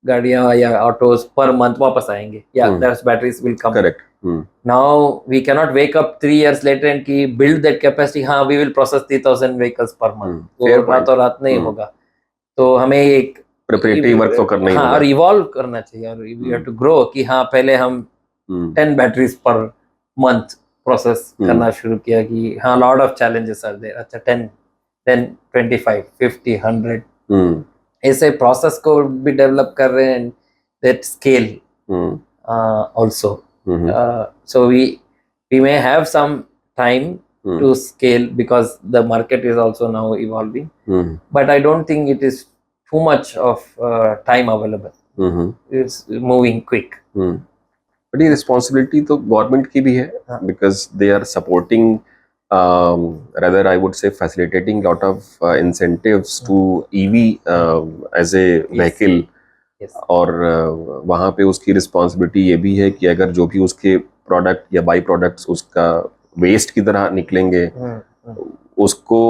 गाड़ियां या ऑटोज पर मंथ वापस आएंगे. या their batteries will come. Correct. Now we cannot wake up 3 years later and ki build that capacity. हाँ, we will process 3000 vehicles per month. वो रातों रात नहीं होगा. तो हमें एक प्रिपरेटरी वर्क तो करना ही होगा. और इवॉल्व करना चाहिए और we have to grow कि हाँ पहले हम 10 batteries per month प्रोसेस करना शुरू किया कि हाँ lot of challenges are there. अच्छा 10, then 25, 50, 100 ऐसे प्रोसेस को भी डेवलप कर रहे हैं. that scale also. So we may have some time to scale because the market is also now evolving. But I don't think it is too much of time available. It's moving quick. But ये responsibility तो government की भी है because they are supporting, rather I would say facilitating lot of incentives to EV as a vehicle. और वहाँ पे उसकी responsibility ये भी है कि अगर जो भी उसके प्रोडक्ट या बाई प्रोडक्ट्स उसका वेस्ट की तरह निकलेंगे उसको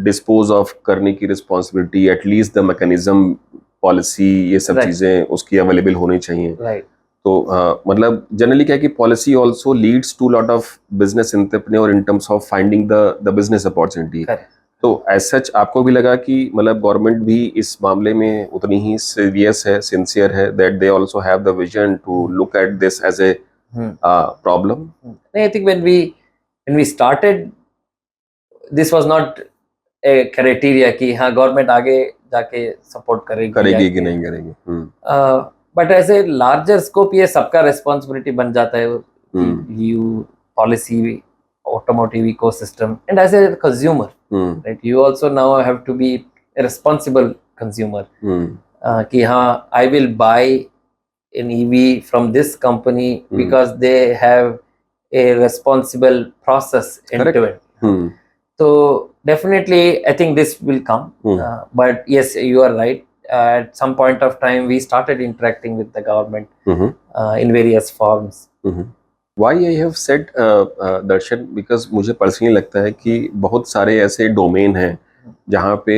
डिस्पोज ऑफ करने की responsibility, at least the mechanism, policy, ये सब चीज़ें उसकी अवेलेबल होनी चाहिए. तो मतलब जनरली क्या है कि policy also leads to lot of business entrepreneur in terms of finding the business opportunity. तो एज सच आपको भी लगा कि मतलब गवर्नमेंट भी इस मामले में उतनी ही सीरियस है, सिंसियर है, that they also have the vision to look at this as a problem? I think when we started this was not a criteria कि हाँ गवर्नमेंट आगे जाके सपोर्ट करेगी कि नहीं करेगी. But as a larger scope ये सबका रिस्पॉन्सिबिलिटी बन जाता है. You policy, automotive ecosystem, and as a consumer, right, you also now have to be a responsible consumer. Ki haan, I will buy an EV from this company because they have a responsible process into it. So definitely I think this will come. But yes, you are right. At some point of time we started interacting with the government in various forms. Why I have said Darshan, because मुझे personally लगता है कि बहुत सारे ऐसे domain हैं जहाँ पे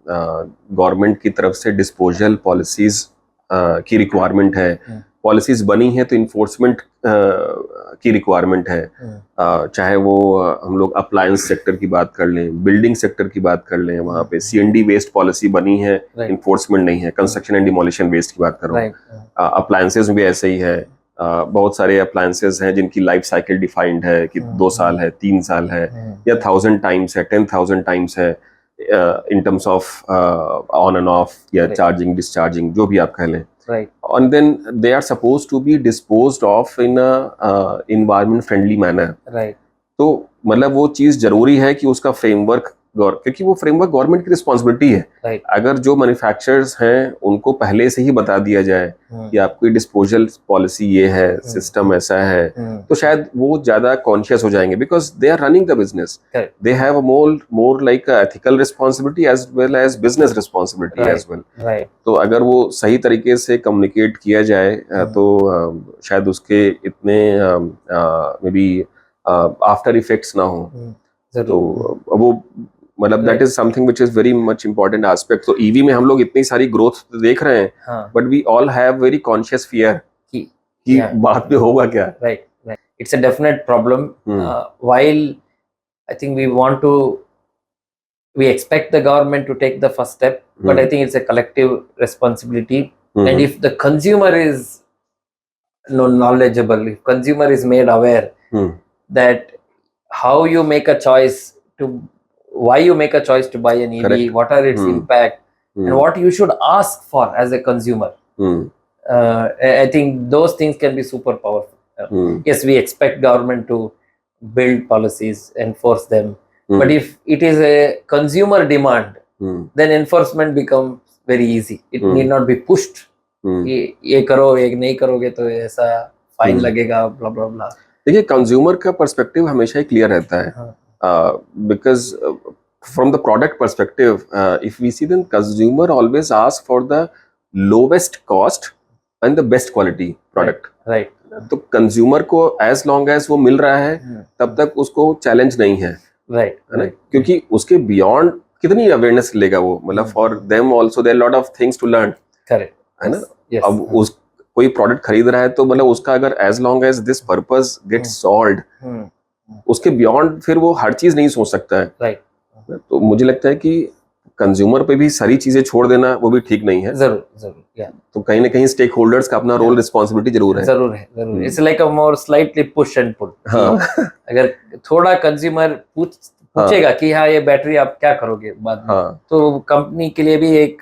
गवर्नमेंट की तरफ से डिस्पोजल पॉलिसीज की रिक्वायरमेंट है, पॉलिसीज बनी है तो इन्फोर्समेंट की रिक्वायरमेंट है। चाहे वो हम लोग अप्लायंस सेक्टर की बात कर लें, बिल्डिंग सेक्टर की बात कर लें, वहाँ पे CND बेस्ड पॉलिसी बनी है, इन्फोर्समेंट नहीं है। कंस्ट्रक्शन एंड डिमोलिशन बेस्ड की बात कर रहा हूँ। अप्लायंसेज में भी ऐसे ही है। बहुत सारे अप्लायंसेज हैं जिनकी लाइफ साइकिल डिफाइंड है कि 2 साल है, 3 साल है, या 1000 टाइम्स है, 10,000 टाइम्स है, इन terms of on end of या चार्जिंग डिस्चार्जिंग, जो भी आप कह लें। And then they are supposed to be disposed of in a environment friendly manner. तो मतलब वो चीज जरूरी है कि उसका फ्रेमवर्क, क्योंकि वो फ्रेमवर्क गवर्नमेंट की रिस्पॉन्सिबिलिटी है। अगर जो मैन्युफैक्चरर्स हैं उनको पहले से ही बता दिया जाए कि आपकी डिस्पोजल पॉलिसी ये है, सिस्टम ऐसा है, तो शायद वो ज्यादा कॉन्शियस हो जाएंगे, because they are running the business, they have a more like ethical responsibility as well as business responsibility as well. तो अगर वो सही तरीके से कम्युनिकेट किया जाए तो शायद उसके इतने मे बी आफ्टर इफेक्ट्स ना हो। तो वो मतलब that is something which is very much important aspect. तो ईवी में हम लोग इतनी सारी ग्रोथ देख रहे हैं, but we all have very conscious fear कि बाद में होगा क्या। Right, it's a definite problem. While I think we expect the government to take the first step, but I think it's a collective responsibility. And if the consumer is knowledgeable, if consumer is made aware that how you make a choice to, why you make a choice to buy an EV, correct, what are its impact, and what you should ask for as a consumer, I think those things can be super powerful. Yes, we expect government to build policies, enforce them, but if it is a consumer demand, then enforcement becomes very easy. It need not be pushed. ये करो, ये नहीं करोगे तो ऐसा fine लगेगा, ब्ला ब्ला ब्ला। देखिए, consumer का पर्सपेक्टिव हमेशा ही क्लियर रहता है, because from the product perspective, if we see then consumer always ask for the lowest cost and the best quality product. Right. तो कंज्यूमर को एज लॉन्ग एज वो मिल रहा है तब तक उसको चैलेंज नहीं है। राइट, है ना, क्योंकि उसके बियॉन्ड कितनी अवेयरनेस लेगा वो, मतलब for them also there lot of things to learn. Correct, है ना। अब उस कोई प्रोडक्ट खरीद रहा है तो मतलब उसका अगर as long as this purpose gets solved, उसके बियॉन्ड फिर वो हर चीज नहीं सोच सकता है। राइट। तो मुझे लगता है कि कंज्यूमर पे भी सारी चीजें छोड़ देना वो भी ठीक नहीं है। जरूर। तो कहीं ना कहीं स्टेक होल्डर्स का अपना रोल, रिस्पॉन्सिबिलिटी जरूर है। It's like a more slightly push and pull. अगर थोड़ा कंज्यूमर पूछेगा कि हाँ ये बैटरी आप क्या करोगे बाद में, तो कंपनी के लिए भी एक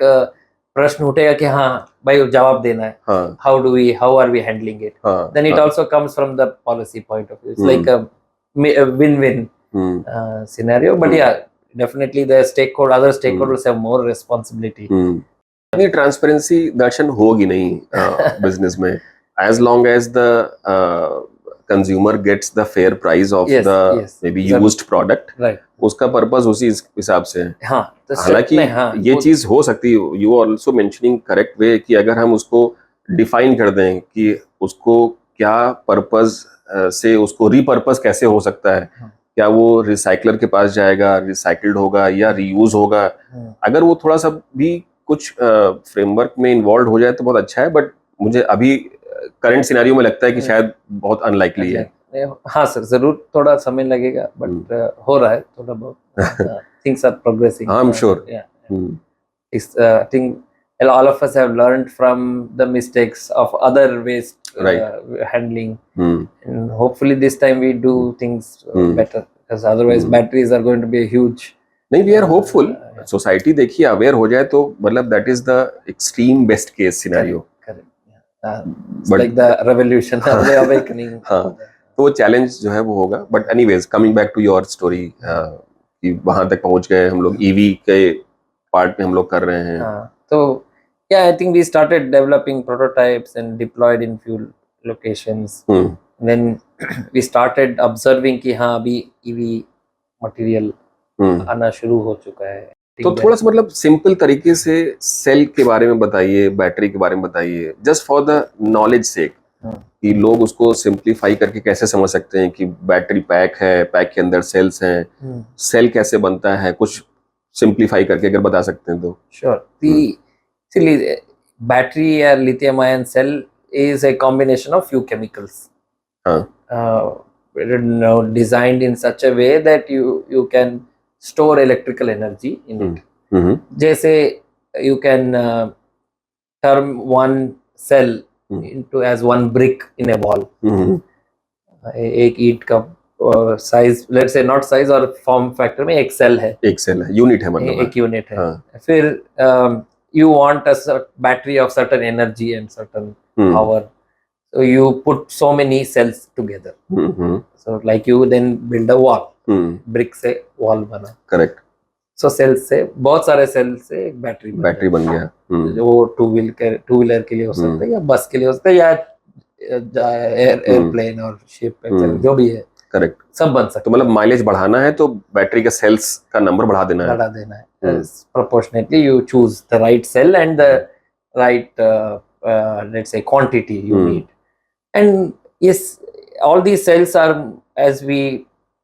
प्रश्न उठेगा कि हाँ भाई जवाब देना है, how are we handling it. Then it also comes from the policy point of view. It's like a win win scenario, but yeah, definitely the other stakeholders have more responsibility. ये ट्रांसपेरेंसी दर्शन होगी नहीं बिजनेस में, as long as the consumer gets the fair price of the maybe used product, right, उसका purpose उसी हिसाब से है। हालांकि ये चीज हो सकती है, you also mentioning correct way, कि अगर हम उसको डिफाइन कर दें कि उसको क्या पर्पस से उसको रीपर्पस कैसे हो सकता है, क्या वो रिसाइकलर के पास जाएगा, रिसाइकल्ड होगा या रीयूज होगा, अगर वो थोड़ा सा भी कुछ फ्रेमवर्क में इन्वॉल्व हो जाए तो बहुत अच्छा है। बट मुझे अभी करंट सिनेरियो में लगता है कि शायद बहुत अनलाइकली है। हाँ सर, जरूर थोड़ा समय लगेगा, बट हो रहा है थोड़ा बहुत। Things are progressing, I am sure. I think all of us have learned from the mistakes of other waste handling, and hopefully this time we do things better, because otherwise batteries are going to be a huge, नहीं, we are hopeful. Society देखिए aware हो जाए तो मतलब that is the extreme best case scenario. It's like the revolution, the awakening. हाँ, तो वो challenge जो है वो होगा। But anyways, coming back to your story, कि वहां तक पहुंच गए हम लोग, ईवी के पार्ट में हम लोग कर रहे हैं। तो yeah, I think we started developing prototypes and deployed in few locations. Then we started observing कि हाँ अभी EV material आना शुरू हो चुका है। तो थोड़ा सा मतलब सिंपल तरीके से सेल के बारे में बताइए, बैटरी के बारे में बताइए, जस्ट फॉर द नॉलेज सेक, कि लोग उसको सिंप्लीफाई करके कैसे समझ सकते हैं कि बैटरी पैक है, पैक के अंदर सेल्स हैं, सेल कैसे बनता है, कुछ सिंप्लीफाई करके अगर बता सकते हैं तो। Sure. The battery or lithium ion cell is a combination of few chemicals. हाँ, Designed in such a way that you can store electrical energy in it. जैसे you can turn one cell into as one brick in a wall. एक ईंट का size, let's say not size और form factor में एक cell है, एक cell है, यूनिट है मतलब। एक यूनिट है। हाँ। फिर you want a battery of certain energy and certain power, so you put so many cells together. So like you then build a wall, brick से wall बना। करेक्ट। So cells से, बहुत सारे सेल से एक बैटरी बन गया। वो टू व्हीलर के लिए हो सकता है, या बस के लिए हो सकता है, या एयरप्लेन और शिप जो भी है, करेक्ट, सब बन सकता है। तो मतलब माइलेज बढ़ाना है तो बैटरी के सेल्स का नंबर बढ़ा देना है। Proportionately you choose the right cell and the right let's say quantity you need. And yes, all these cells are, as we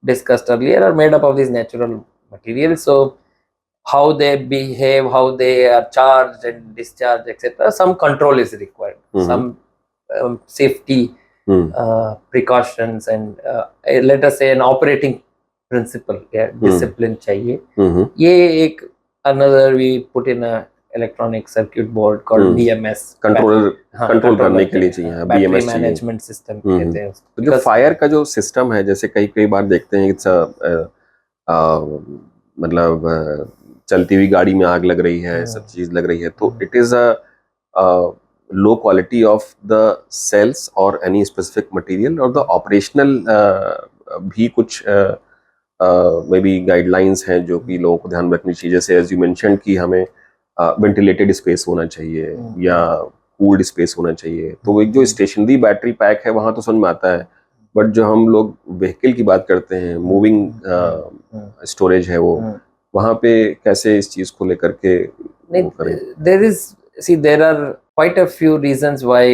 discussed earlier, are made up of these natural materials. So how they behave, how they are charged and discharged, etc., some control is required. Some safety precautions and let us say an operating principle, discipline चाहिए। ये एक another we put in a electronic circuit board called BMS, control करने के लिए चाहिए, battery BMS management system कहते हैं उसको। तो जो फायर का जो सिस्टम है, जैसे कई बार देखते हैं इट्स मतलब चलती हुई गाड़ी में आग लग रही है, सब चीज लग रही है, तो it is a low quality of the cells और एनी स्पेसिफिक मटेरियल, और द ऑपरेशनल भी कुछ मे बी गाइडलाइंस हैं जो कि लोगों को ध्यान रखनी चाहिए। जैसे एज यू मेंशन कि हमें वेंटिलेटेड स्पेस होना चाहिए या कूल्ड स्पेस होना चाहिए। तो एक जो स्टेशनरी बैटरी पैक है वहाँ तो समझ में आता है, बट जो हम लोग व्हीकल की बात करते हैं, मूविंग स्टोरेज है, वो वहाँ पे कैसे इस चीज को लेकर के करें? there are quite a few reasons why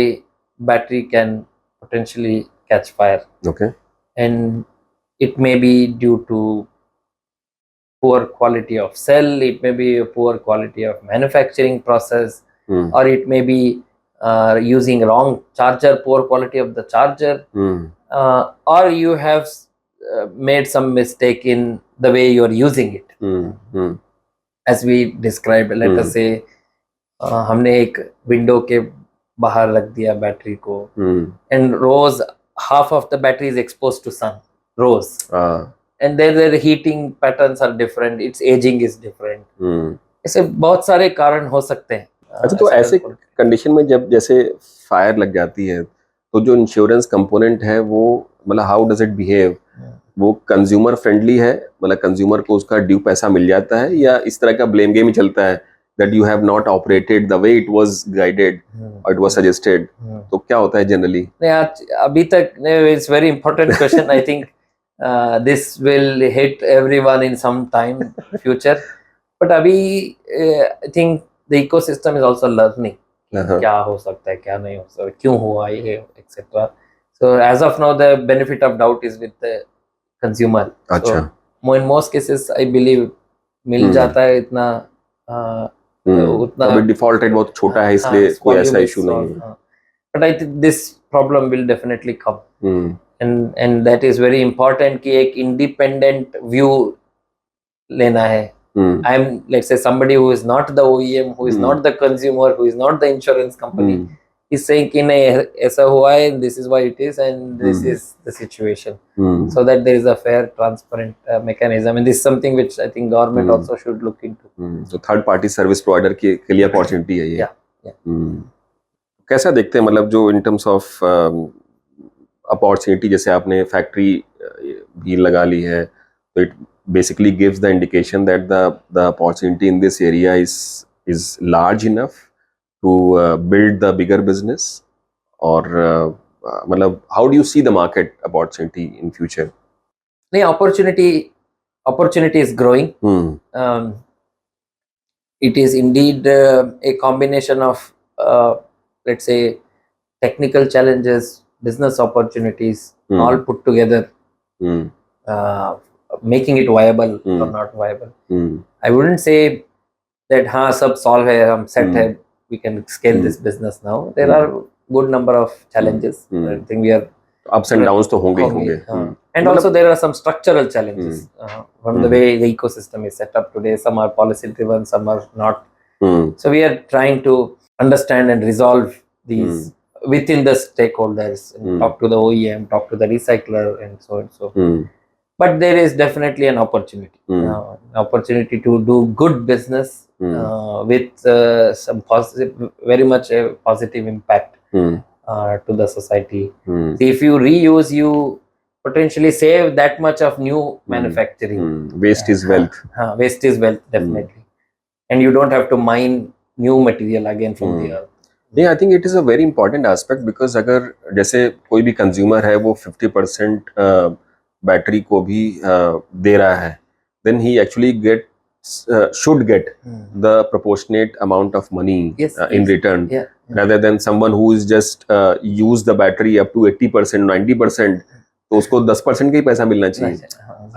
battery can potentially catch fire. Okay. And it may be due to poor quality of cell, it may be a poor quality of manufacturing process, or it may be using wrong charger, poor quality of the charger, or you have made some mistake in the way you are using it. As we described, let us say हमने एक window के बाहर रख दिया battery को, and rose half of the battery is exposed to sun, rows, and their heating patterns are different, its aging is different. ऐसे बहुत सारे कारण हो सकते हैं। अच्छा, तो ऐसे कंडीशन में जब जैसे फायर लग जाती है तो जो इंश्योरेंस कंपोनेंट है वो मतलब हाउ डज इट बिहेव? वो कंज्यूमर फ्रेंडली है, मतलब कंज्यूमर को उसका ड्यू पैसा मिल जाता है, या इस तरह का ब्लेम गेम ही चलता है that you have not operated the way it was guided or it was suggested? तो क्या होता है जनरली? अभी तक it's very important question. I think this will hit everyone in some time future, but अभी I think the ecosystem is also learning क्या हो सकता है, क्या नहीं हो सकता, क्यों हुआ ये, etc. So as of now the benefit of doubt is with the consumer. अच्छा, so in most cases I believe मिल जाता है इतना उतना, अभी डिफॉल्ट रेट बहुत छोटा है इसलिए कोई ऐसा इशू नहीं है। But I think this problem will definitely come, and that is very important कि एक independent view लेना है। I'm, let's say, somebody who is not the OEM, who is not the consumer, who is not the insurance company, is saying कि नहीं ऐसा हुआ है, this is why it is, and this is the situation, so that there is a fair, transparent mechanism, and this is something which I think government also should look into. So third party service provider के लिए opportunity है ये। कैसा देखते हैं, मतलब जो in terms of opportunity, जैसे आपने फैक्ट्री भी लगा ली है, तो it basically gives the indication that the opportunity in this area is large enough to build the bigger business, or मतलब how do you see the market opportunity in future? The opportunity is growing. It is indeed a combination of let's say technical challenges, business opportunities, Hmm. all put together, Hmm. uh, making it viable or Hmm. not viable. Hmm. I wouldn't say that हाँ सब solve है, हम set Hmm. है, we can scale Hmm. this business now. There Hmm. are good number of challenges. Hmm. I think we are Ups and downs तो होंगे ही होंगे. and मतलब- also there are some structural challenges from the way the ecosystem is set up today. Some are policy driven, some are not. Hmm. So we are trying to understand and resolve these within the stakeholders, and talk to the OEM, talk to the recycler, and so and so. Hmm. But there is definitely an opportunity, an opportunity to do good business with some positive, very much a positive impact Hmm. to the society. Hmm. See, if you reuse, you potentially save that much of new manufacturing. Waste is wealth. Waste is wealth, definitely. And you don't have to mine new material again from the earth. नहीं, I think it is a very important aspect because अगर जैसे कोई भी consumer है वो 50% battery को भी दे रहा है, then he actually get should get the proportionate amount of money in return, rather than someone who is just use the battery up to 80%, 90%, तो उसको 10% का ही पैसा मिलना चाहिए.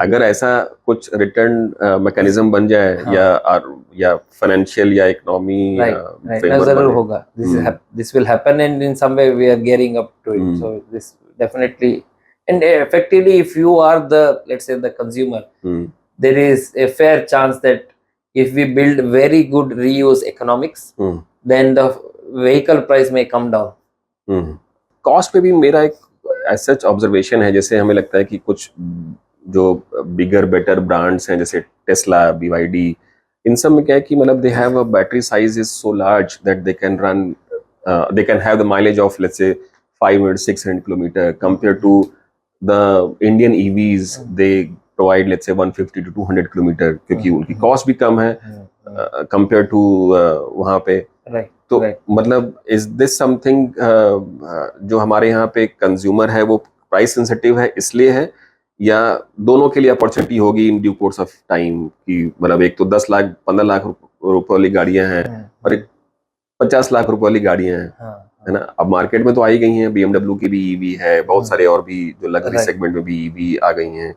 अगर ऐसा कुछ रिटर्न मैकेनिज्म बन जाए या फाइनेंशियल या इकोनॉमी फ्रेमवर्क जरूर होगा. This will happen, and in some way we are gearing up to it. So this definitely, and effectively, if you are the, let's say, the consumer, there is a fair chance that if we build very good reuse economics, then the vehicle price may come down. Cost पे भी मेरा एक सच observation है, जैसे हमें लगता है कि कुछ जो बिगर बेटर ब्रांड्स हैं जैसे टेस्ला, BYD, इन सब में क्या है कि मतलब they have a battery size is so large that they can run, they can have the mileage of let's say 500-600 kilometre compare to the Indian EVs, they provide let's say 150 to 200 kilometre, क्योंकि उनकी cost भी कम है compare to वहाँ पे. तो मतलब is this something जो हमारे यहाँ पे कंज्यूमर है वो प्राइस सेंसिटिव है इसलिए है, या दोनों के लिए अपॉर्चुनिटी होगी in due course of time कि मतलब एक तो 10 लाख 15 लाख रुपए वाली गाड़ियां हैं और एक 50 लाख रुपए वाली गाड़ियां हैं, है ना. अब मार्केट में तो आई गई हैं, BMW की भी EV है, बहुत सारे और भी जो लग्जरी सेगमेंट में भी EV आ गई हैं.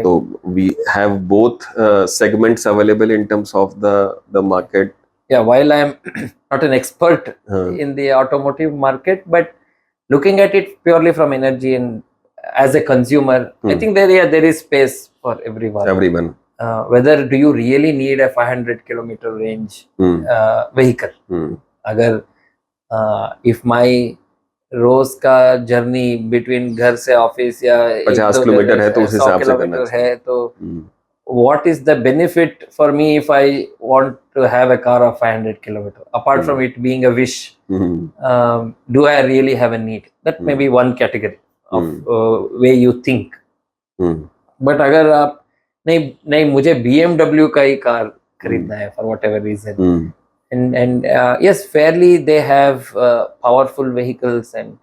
तो we have both segments available in terms of the market. Yeah, while I am not an expert in the automotive market, but looking at it purely from energy and as a consumer, I think there is space for everyone. Whether do you really need a 500 kilometer range vehicle? अगर if my रोज का journey between घर से office या 50 kilometre है तो उस हिसाब से करना है, तो what is the benefit for me if I want to have a car of 500 kilometer apart from it being a wish? Do I really have a need? That may be one category of way you think. But अगर आप नहीं मुझे BMW का ही car खरीदना है for whatever reason, and yes, fairly they have powerful vehicles, and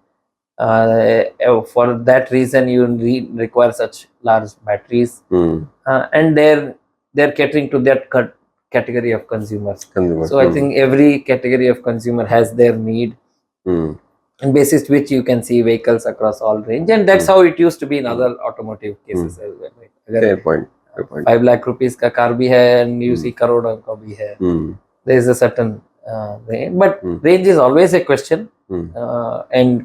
for that reason you require such large batteries, and they're catering to that category of consumers. So I think every category of consumer has their need, and basis which you can see vehicles across all range, and that's how it used to be in other automotive cases as well, right? Fair point. 5 lakh rupees का car भी है, and you see करोड़ों का भी है. There is a certain range, but range is always a question, and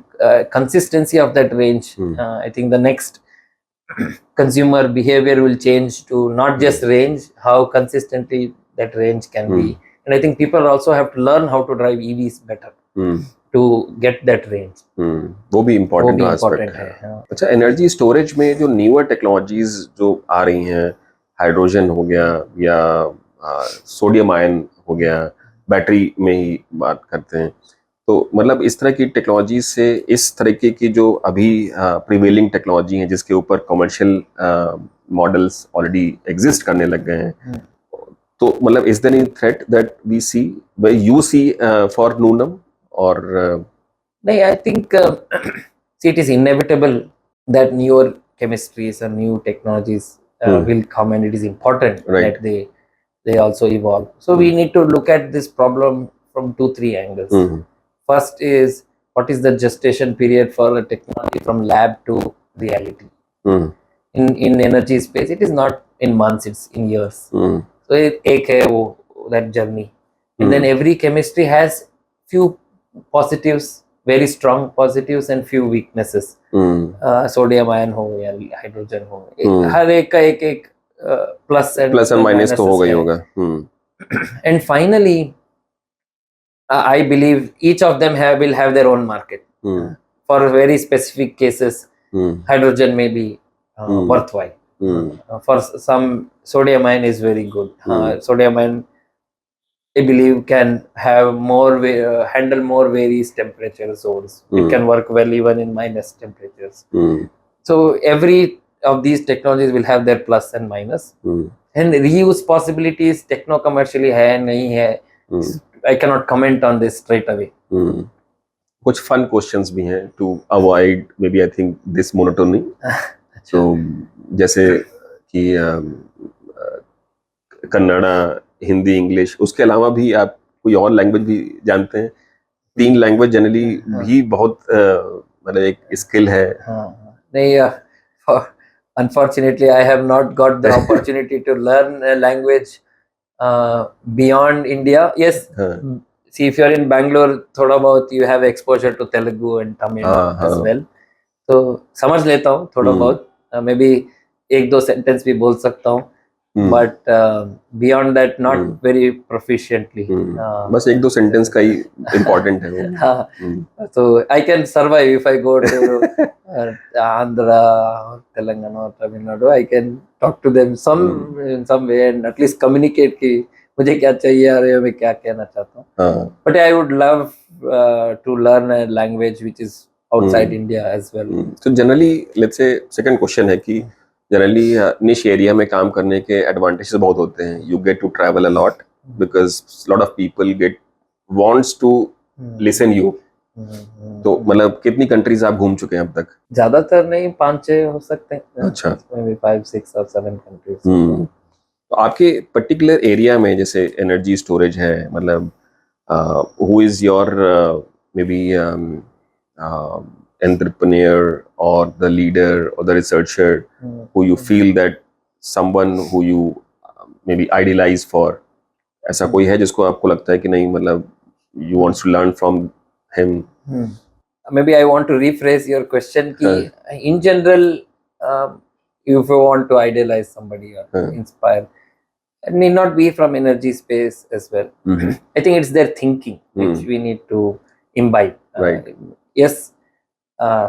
consistency of that range. I think the next consumer behavior will change to not just range, how consistently that range can be, and I think people also have to learn how to drive EVs better to get that range. वो भी important aspect है. अच्छा, energy storage में जो newer technologies जो आ रही हैं, hydrogen हो गया या सोडियम आयन हो गया, बैटरी में ही बात करते हैं, तो मतलब इस तरह की टेक्नोलॉजी से इस तरीके की जो अभी प्रिवेलिंग टेक्नोलॉजी है जिसके ऊपर कमर्शियल मॉडल्स ऑलरेडी एग्जिस्ट करने लग गए हैं, तो मतलब is there any threat that we see you see for Noonam और नहीं? I think it is inevitable that newer chemistries and new technologies will come, and it is important that they also evolve. So we need to look at this problem from 2-3 angles. First is what is the gestation period for a technology from lab to reality. Hmm In energy space, it is not in months, it's in years. Hmm So एक है वो that journey, and then every chemistry has few positives, very strong positives and few weaknesses. Sodium ion हो या hydrogen हो, हर एक का एक plus and minus तो होगा ही होगा. And finally, I believe each of them will have their own market. For very specific cases, hydrogen may be worthwhile. For some, sodium ion is very good. Sodium ion, I believe, can have handle more various temperature zones. It can work well even in minus temperatures. So every of these technologies will have their plus and minus. And reuse possibilities, techno commercially hai nahi hai, I cannot comment on this straight away. कुछ fun questions भी हैं to avoid maybe I think this monotony. तो जैसे कि Kannada, Hindi, English, उसके अलावा भी आप कोई और लैंग्वेज भी जानते हैं? 3 लैंग्वेज जनरली भी बहुत मतलब एक स्किल है. नहीं, unfortunately I have not got the opportunity to learn a language beyond India. Yes, see, if you are in Bangalore, थोड़ा बहुत you have exposure to Telugu and Tamil as well. तो समझ लेता हूँ थोड़ा बहुत, maybe 1-2 सेंटेंस भी बोल सकता हूँ, but beyond that not very proficiently. बस 1-2 सेंटेंस का ही important है वो. So I can survive if I go to Andhra or Telangana or Tamil Nadu. I can talk to them in some way and at least communicate कि मुझे क्या चाहिए और मैं क्या कहना चाहता हूँ. But I would love to learn a language which is outside India as well. So generally, let's say second question है कि जनरली निश एरिया में काम करने के एडवांटेजेस बहुत होते हैं. You get to travel a lot because lot of people wants to listen you. तो मतलब कितनी कंट्रीज आप घूम चुके हैं अब तक? ज्यादातर नहीं, 5-6 हो सकते हैं. अच्छा, maybe 5, 6 or 7 कंट्रीज. तो आपके पर्टिकुलर एरिया में जैसे एनर्जी स्टोरेज है, मतलब who is your may be entrepreneur or the leader or the researcher who you feel that someone who you maybe idealize for? ऐसा कोई है जिसको आपको लगता है कि नहीं, मतलब you want to learn from him? Maybe I want to rephrase your question कि in general, if you want to idealize somebody or inspire, it need not be from energy space as well. I think it's their thinking which we need to imbibe. Right. Yes.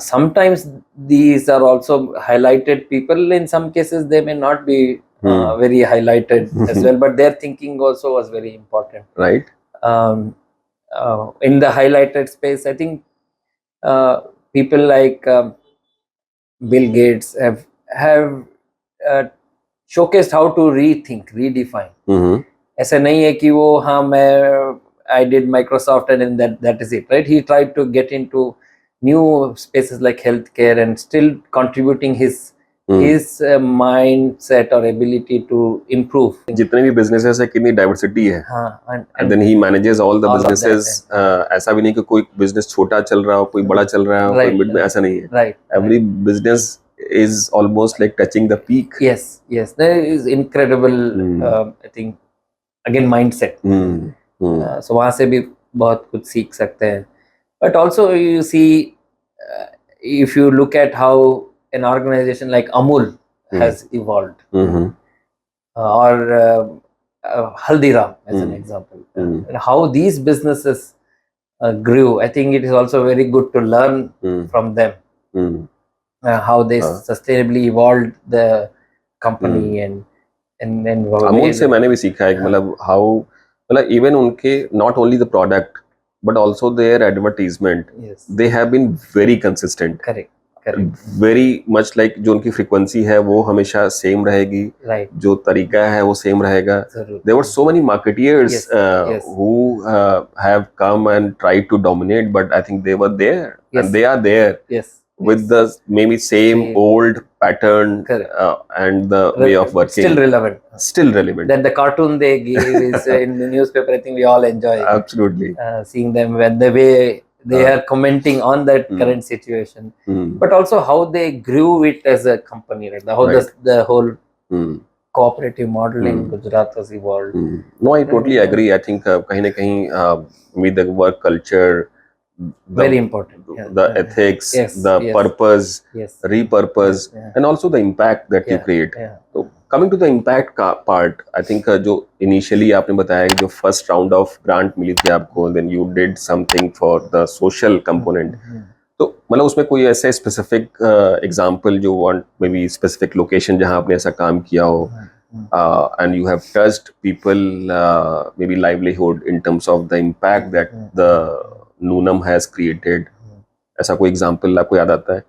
Sometimes these are also highlighted people. In some cases they may not be very highlighted as well, but their thinking also was very important. Right. In the highlighted space, I think people like Bill Gates have showcased how to rethink, redefine. ऐसा नहीं है कि वो हाँ मैं I did Microsoft and then that is it, right? He tried to get into new spaces like healthcare and still contributing his mindset or ability to improve. जितने भी businesses है, कितनी diversity है. And then he manages all the businesses. ऐसा भी नहीं कि कोई business छोटा चल रहा हो, कोई बड़ा चल रहा हो, कोई mid में, ऐसा नहीं है. Right. Every business is almost like touching the peak. Yes, there is incredible I think again mindset. So वहाँ से भी बहुत कुछ सीख सकते हैं. But also you see, if you look at how an organization like Amul has evolved, or Haldiram as an example, and how these businesses grew, I think it is also very good to learn from them, how they sustainably evolved the company and Amul से मैंने भी सीखा है कि मतलब how, मतलब even उनके not only the product but also their advertisement, they have been very consistent. Correct. Very much like जो उनकी frequency है वो हमेशा same रहेगी. Right. जो तरीका है वो same रहेगा. There were so many marketeers who have come and tried to dominate, but I think they were there and they are there. With the maybe same old pattern and the way of working. Still relevant. Then the cartoon they gave is in the newspaper, I think we all enjoy. Absolutely. Seeing them when the way they are commenting on that current situation, but also how they grew it as a company, right? How Right. the whole cooperative model in Gujarat has evolved. No, I totally agree. I think kahin na kahin with the work culture, Very important. the ethics, the purpose, repurpose, and also the impact that you create. So coming to the impact part, I think जो initially आपने बताया कि जो first round of grant मिली थी आपको, then you did something for the social component. तो मतलब उसमें कोई ऐसे specific example जो want maybe specific location जहाँ आपने ऐसा काम किया हो, and you have touched people maybe livelihood in terms of the impact that the Noonam has created. ऐसा कोई example आपको याद आता है?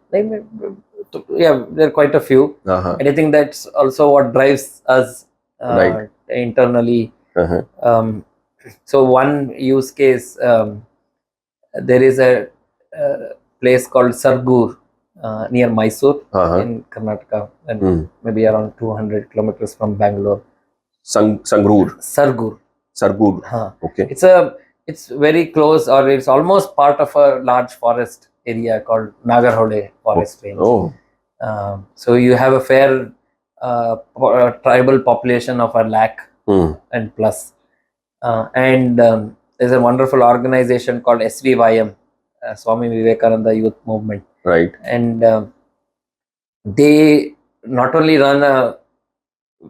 Yeah, there are quite a few. And I think that's also what drives us Right. internally. So one use case, there is a place called Sargur near Mysore in Karnataka, and maybe around 200 kilometers from Bangalore. Sangrur. Sargur. Sargur. Okay. It's very close, or it's almost part of a large forest area called Nagarhode Forest Range. Oh. So you have a fair tribal population of 100,000 and plus, and there's a wonderful organization called SVYM, Swami Vivekananda Youth Movement. Right. And they not only run a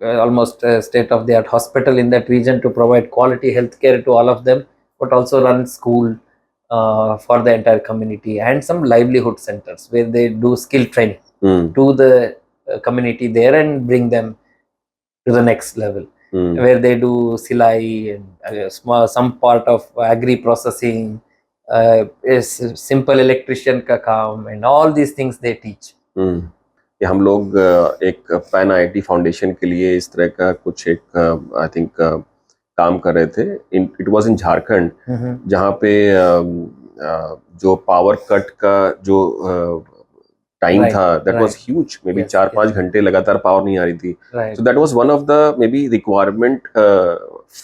almost a state-of-the-art hospital in that region to provide quality healthcare to all of them, but also run school for the entire community, and some livelihood centers where they do skill training to the community there and bring them to the next level, where they do silai and some part of agri processing, is simple electrician ka kaam, and all these things they teach. कि हम लोग एक pan IIT foundation के लिए इस तरह का कुछ एक आई थिंक काम कर रहे थे. इट वाज इन झारखंड, जहाँ पे जो पावर कट का जो टाइम था, that was huge. May be 4-5 घंटे लगातार पावर नहीं आ रही थी. So that was one of the may be requirement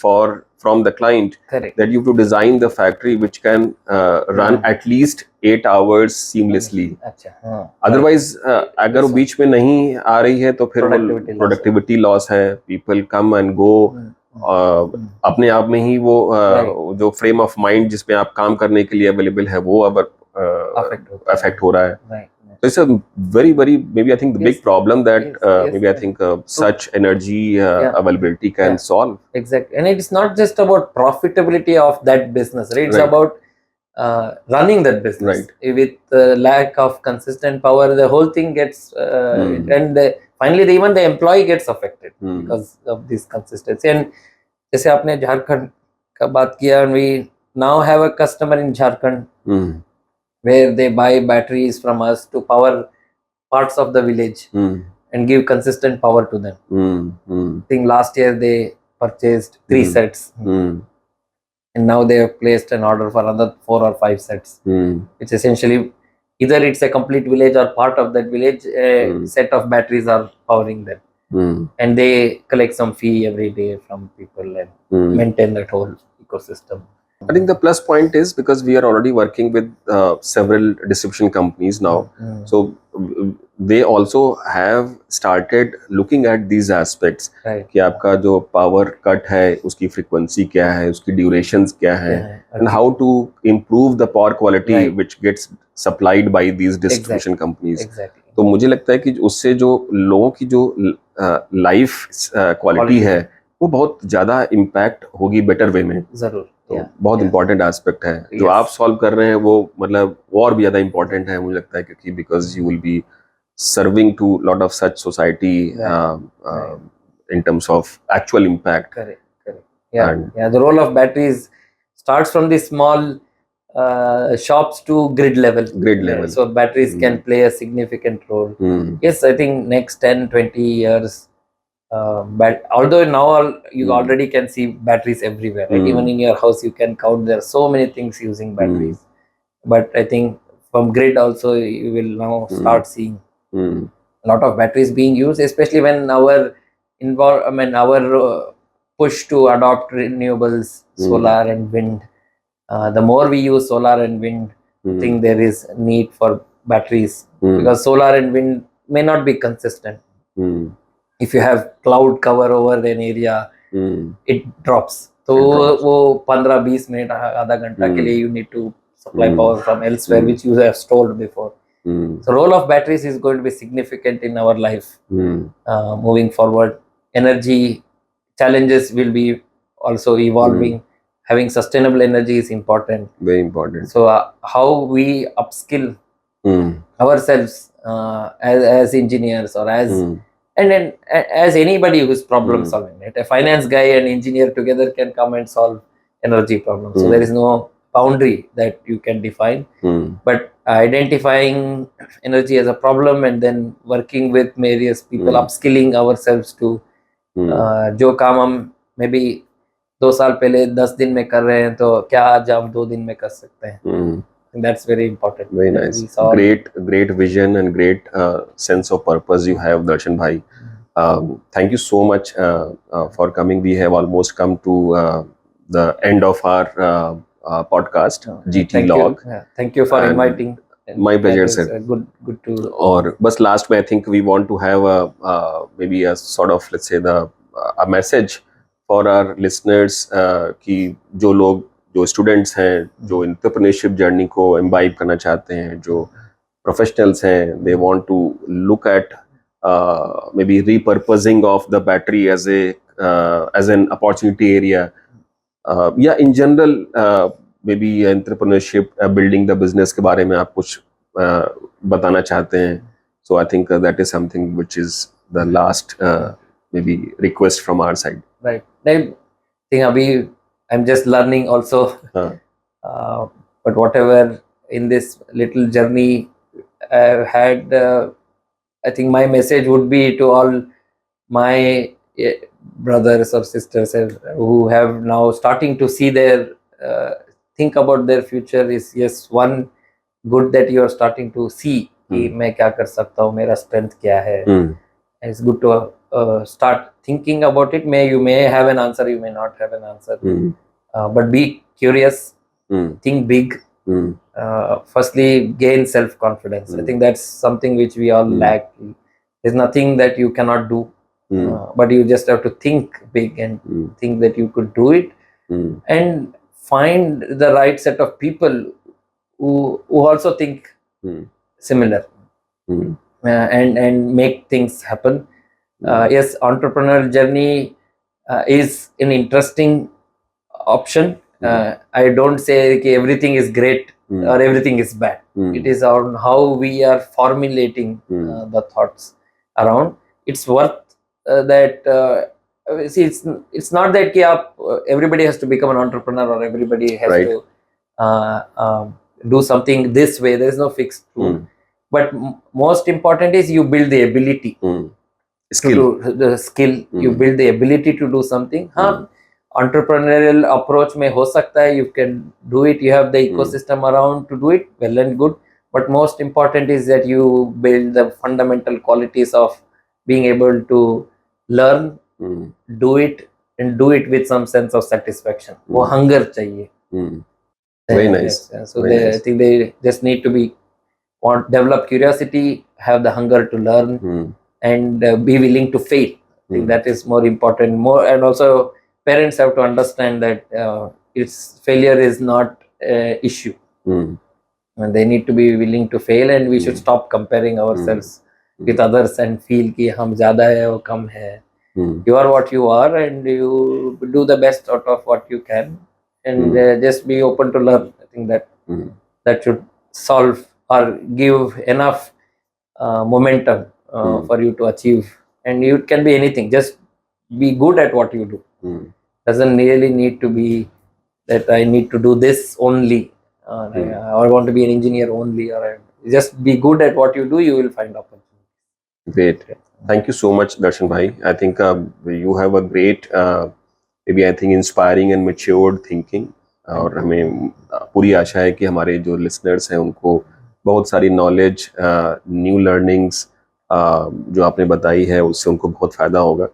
for from the client. Correct. That you have to design the factory which can run at least 8 hours seamlessly. अच्छा. Otherwise अगर वो बीच में नहीं आ रही है तो फिर productivity loss है. People come and go. अपने आप में ही वो जो frame of mind जिसमें आप काम करने के लिए available है वो अब affect हो रहा है. So it's a very maybe I think the big problem that maybe I think such energy availability can solve. Exactly. And it's not just about profitability of that business, right? It's about running that business. Right. With lack of consistent power, the whole thing gets and finally even the employee gets affected because of this consistency. And जैसे आपने झारखंड का बात किया, we now have a customer in Jharkhand where they buy batteries from us to power parts of the village and give consistent power to them. I think last year they purchased 3 sets, and now they have placed an order for another 4 or 5 sets. It's essentially either it's a complete village or part of that village, a set of batteries are powering them. And they collect some fee every day from people and maintain that whole ecosystem. I think the plus point is because we are already working with several distribution companies now, so they also have started looking at these aspects. Right. कि आपका जो power cut है उसकी frequency क्या है, उसकी durations क्या है, and how to improve the power quality which gets supplied by these distribution companies. Exactly. तो मुझे लगता है कि उससे जो लोगों की जो life quality है वो बहुत ज़्यादा impact होगी better way में. जरूर. तो बहुत इम्पोर्टेंट एस्पेक्ट है. जो आप सॉल्व कर रहे हैं वो मतलब और भी ज्यादा इम्पोर्टेंट है मुझे लगता है, क्योंकि because you will be serving to lot of such society in terms of actual impact. Correct. Yeah, the role of batteries starts from the small shops to grid level. So batteries can play a significant role. Yes, I think next 10-20 years, but although now you already can see batteries everywhere, right? Even in your house you can count, there are so many things using batteries. But I think from grid also you will now start seeing a lot of batteries being used, especially when our push to adopt renewables, solar and wind. The more we use solar and wind, Hmm. think there is need for batteries Hmm. because solar and wind may not be consistent. Hmm. If you have cloud cover over an area, Hmm. it drops. तो It drops. वो 15-20 minute आधा घंटा के लिए you need to supply Hmm. power from elsewhere Hmm. which you have stored before. Hmm. So role of batteries is going to be significant in our life Hmm. moving forward. Energy challenges will be also evolving. Having sustainable energy is important. Very important. So how we upskill Hmm. ourselves as engineers or as Hmm. and then as anybody who's problem Hmm. solving, right? A finance guy and engineer together can come and solve energy problems. So Hmm. there is no boundary that you can define, Hmm. but identifying energy as a problem and then working with various people, Hmm. upskilling ourselves to Hmm. जो काम हम may be 2 साल पहले 10 दिन में कर रहे हैं तो क्या आज हम 2 दिन में कर सकते हैं. Hmm. That's very important. Very And nice. we saw Great vision and great sense of purpose you have, Darshan bhai. Thank you so much for coming. We have almost come to the end of our podcast, GT thank Log. you. Thank you for And inviting. And my pleasure, that is, sir. Good to. और बस last में I think we want to have maybe a sort of let's say a message for our listeners कि जो students हैं जो entrepreneurship journey को imbibe करना चाहते हैं, जो प्रोफेशनल्स हैं, they want to look at maybe repurposing of the battery as an opportunity area, या in general maybe entrepreneurship, building the business के बारे में आप कुछ बताना चाहते हैं. So I think that is something which is the last maybe request from our side. Right. I think abhi I'm just learning also. But whatever in this little journey I've had, I think my message would be to all my brothers or sisters who have now starting to see their think about their future is, yes, one, good that you are starting to see कि मैं क्या कर सकता हूँ, मेरा strength क्या है. It's good to start thinking about it. You may have an answer, you may not have an answer, but be curious, think big. Firstly, gain self-confidence. I think that's something which we all lack. There's nothing that you cannot do, but you just have to think big and think that you could do it, and find the right set of people who also think similar, and make things happen. Yes, entrepreneurial journey is an interesting option. I don't say that everything is great or everything is bad. It is on how we are formulating the thoughts around. It's worth that. See, it's not that कि everybody has to become an entrepreneur or everybody has Right. to do something this way. There is no fixed rule. But most important is you build the ability. Skill. To do the skill. You build the ability to do something. Entrepreneurial approach में हो सकता है, you can do it, you have the ecosystem around to do it, well and good, but most important is that you build the fundamental qualities of being able to learn, do it, and do it with some sense of satisfaction. वो hunger चाहिए. Very nice. Yes. So Very nice. I think they just need to develop curiosity, have the hunger to learn, and be willing to fail. I think that is more important. And also parents have to understand that its failure is not an issue, and they need to be willing to fail, and we should stop comparing ourselves with others and feel कि हम ज़्यादा है वो कम है. You are what you are, and you do the best out of what you can, and just be open to learn. I think that should solve or give enough momentum for you to achieve. And you can be anything. Just be good at what you do. Doesn't really need to be that I need to do this only, or I want to be an engineer only, or just be good at what you do. You will find opportunities. Great. Thank you so much, Darshan bhai. I think you have a great, maybe I think inspiring and matured thinking. और हमें पूरी आशा है कि हमारे जो listeners हैं उनको बहुत सारी नॉलेज, न्यू लर्निंग्स जो आपने बताई है उससे उनको बहुत फायदा होगा.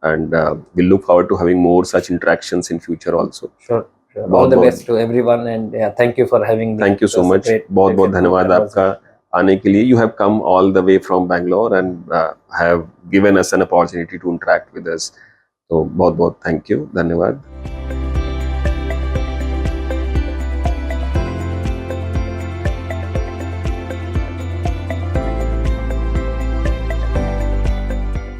And we look forward to having more such interactions in future also. Sure. All बहुत the बहुत best to everyone, and yeah, thank you for having me. Thank you It so was much, great, बहुत great बहुत धन्यवाद आपका आने के लिए. You have come all the way from Bangalore and have given us an opportunity to interact with us. तो बहुत बहुत थैंक यू, धन्यवाद.